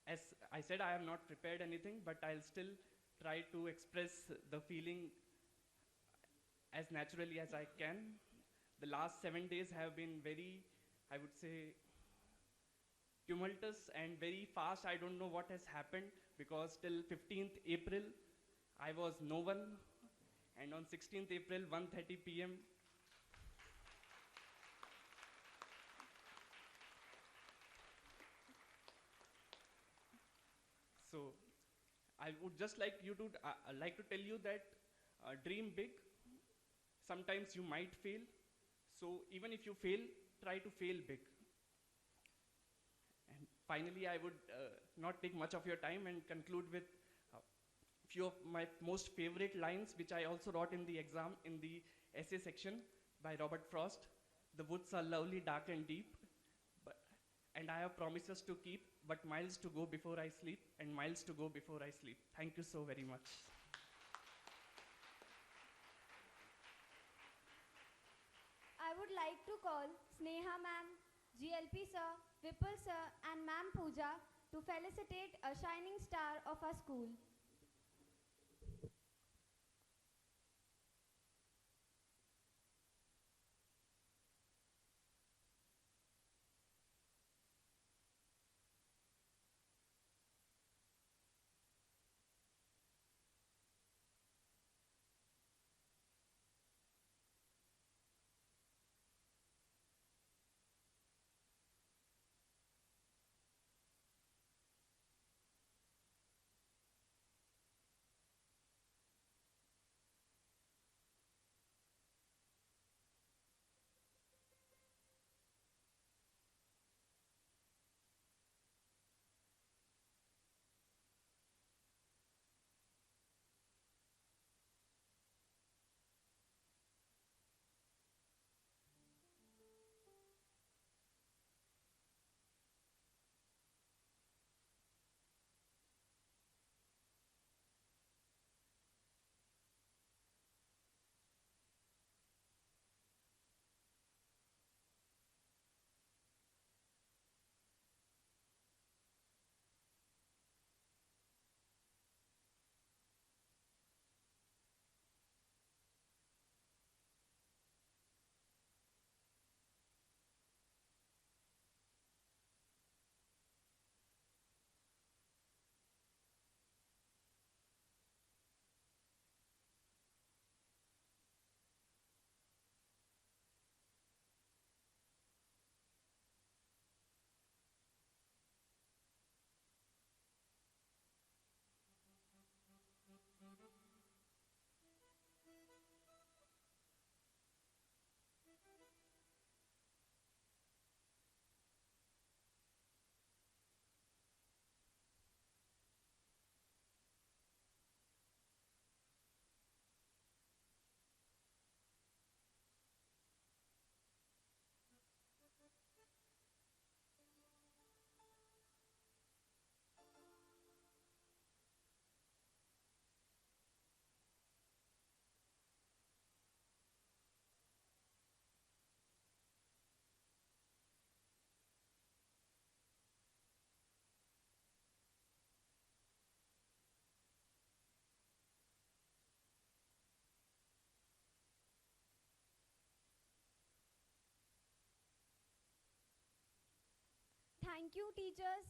as I said, I have not prepared anything, but I'll still try to express the feeling as naturally as I can. The last 7 days have been very, I would say, tumultuous and very fast. I don't know what has happened because till 15th April, I was no one. And on 16th April, 1:30 p.m., so I would just like you to like to tell you that dream big. Sometimes you might fail. So even if you fail, try to fail big. And finally, I would not take much of your time and conclude with few of my most favorite lines, which I also wrote in the exam in the essay section by Robert Frost. The woods are lovely, dark and deep, and I have promises to keep, but miles to go before I sleep, and miles to go before I sleep. Thank you so very much. I would like to call Sneha ma'am, GLP sir, Vipul sir and ma'am Pooja to felicitate a shining star of our school. Thank you, teachers.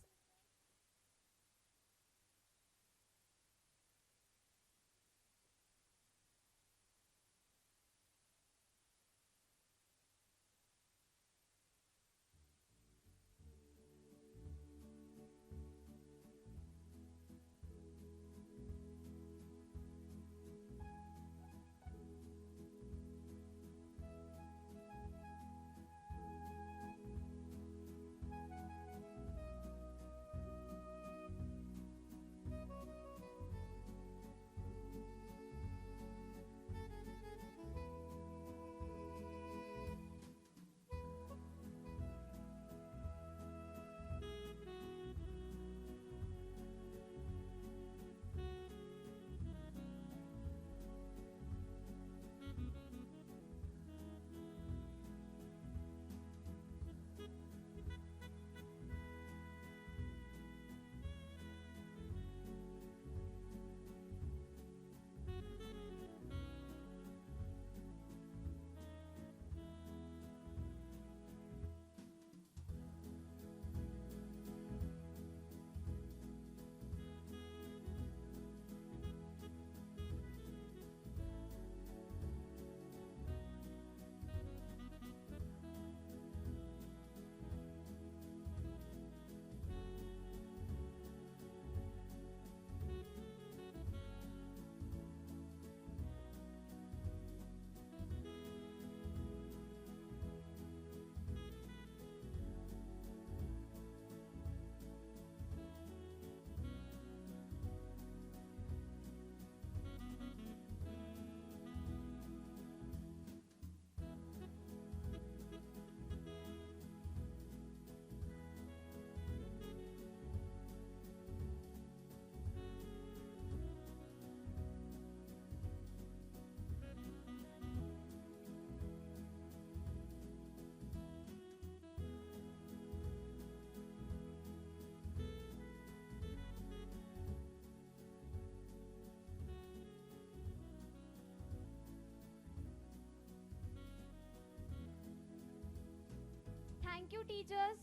Thank you, teachers.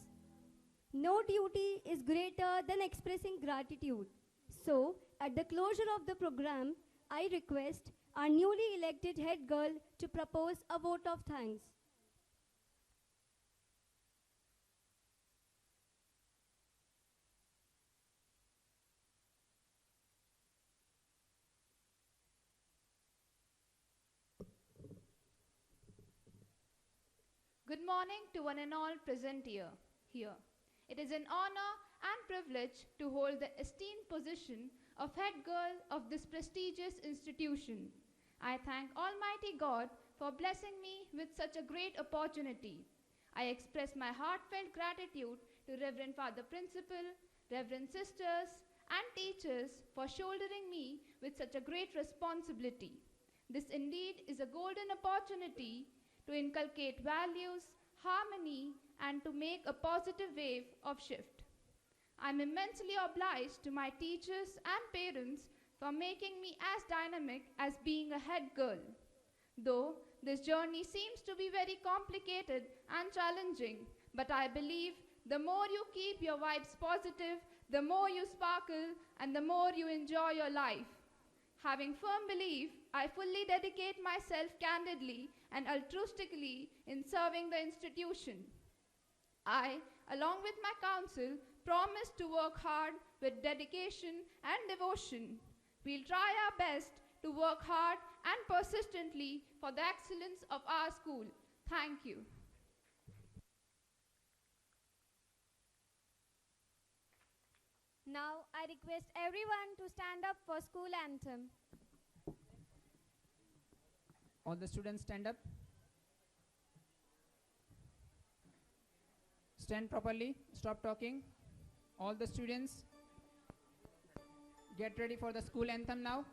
No duty is greater than expressing gratitude. So, at the closure of the program, I request our newly elected head girl to propose a vote of thanks. Good morning to one and all present here. It is an honor and privilege to hold the esteemed position of head girl of this prestigious institution. I thank Almighty God for blessing me with such a great opportunity. I express my heartfelt gratitude to Reverend Father Principal, Reverend Sisters, and teachers for shouldering me with such a great responsibility. This indeed is a golden opportunity to inculcate values, harmony, and to make a positive wave of shift. I'm immensely obliged to my teachers and parents for making me as dynamic as being a head girl. Though this journey seems to be very complicated and challenging, but I believe the more you keep your vibes positive, the more you sparkle and the more you enjoy your life. Having firm belief, I fully dedicate myself candidly and altruistically in serving the institution. I, along with my council, promise to work hard with dedication and devotion. We'll try our best to work hard and persistently for the excellence of our school. Thank you. Now I request everyone to stand up for school anthem. All the students stand up. Stand properly. Stop talking. All the students get ready for the school anthem now.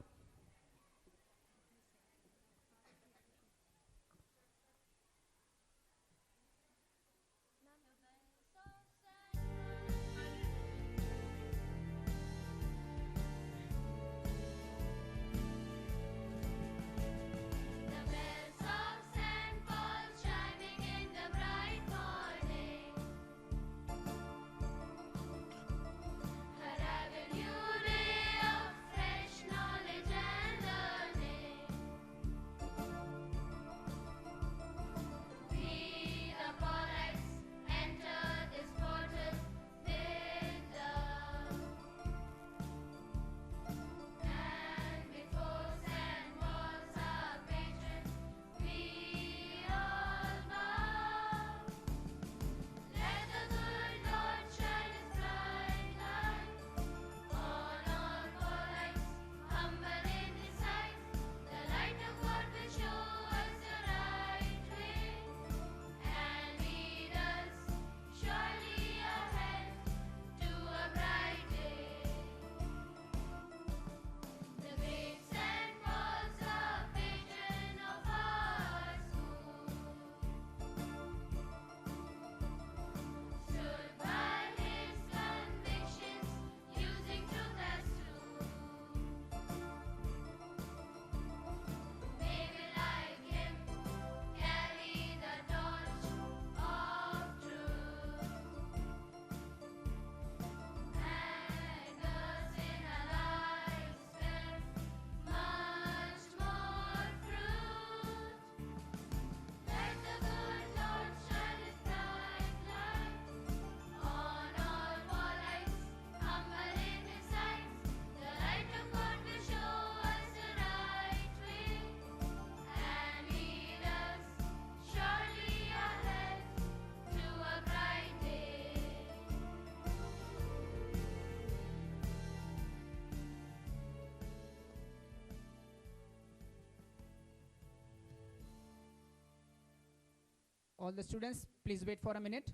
All the students, please wait for a minute.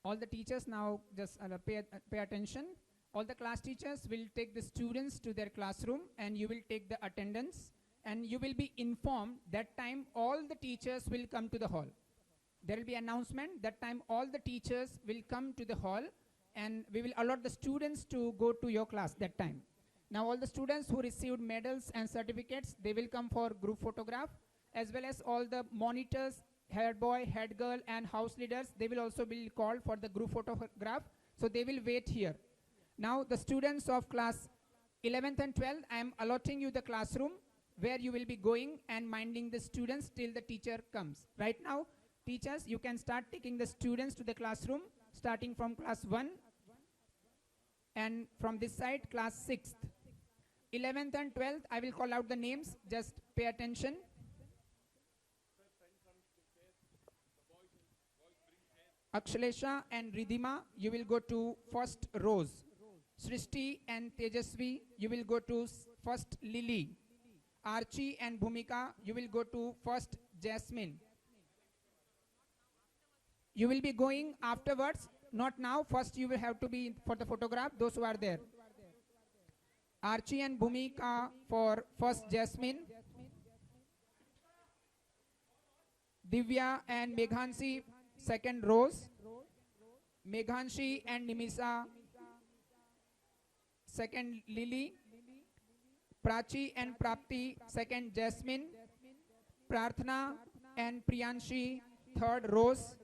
All the teachers now just pay attention. All the class teachers will take the students to their classroom and you will take the attendance and you will be informed that time all the teachers will come to the hall. There will be announcement that time all the teachers will come to the hall and we will allot the students to go to your class that time. Now all the students who received medals and certificates, they will come for group photograph, as well as all the monitors head boy, head girl, and house leaders, they will also be called for the group photograph. So they will wait here. Now the students of class 11th and 12th, I am allotting you the classroom where you will be going and minding the students till the teacher comes. Right now, teachers, you can start taking the students to the classroom, starting from class 1, and from this side, class 6th. 11th and 12th, I will call out the names, just pay attention. Akshalesha and Ridhima, you will go to first rows. Srishti and Tejasvi, you will go to first Lily. Archie and Bhumika, you will go to first Jasmine. You will be going afterwards, not now. First you will have to be for the photograph, those who are there. Archie and Bhumika for first Jasmine. Divya and Meghanshi, second Rose. Meghanshi and Nimisa, second Lily. Prachi and Prapti, second Jasmine. Prarthana and Priyanshi, third Rose.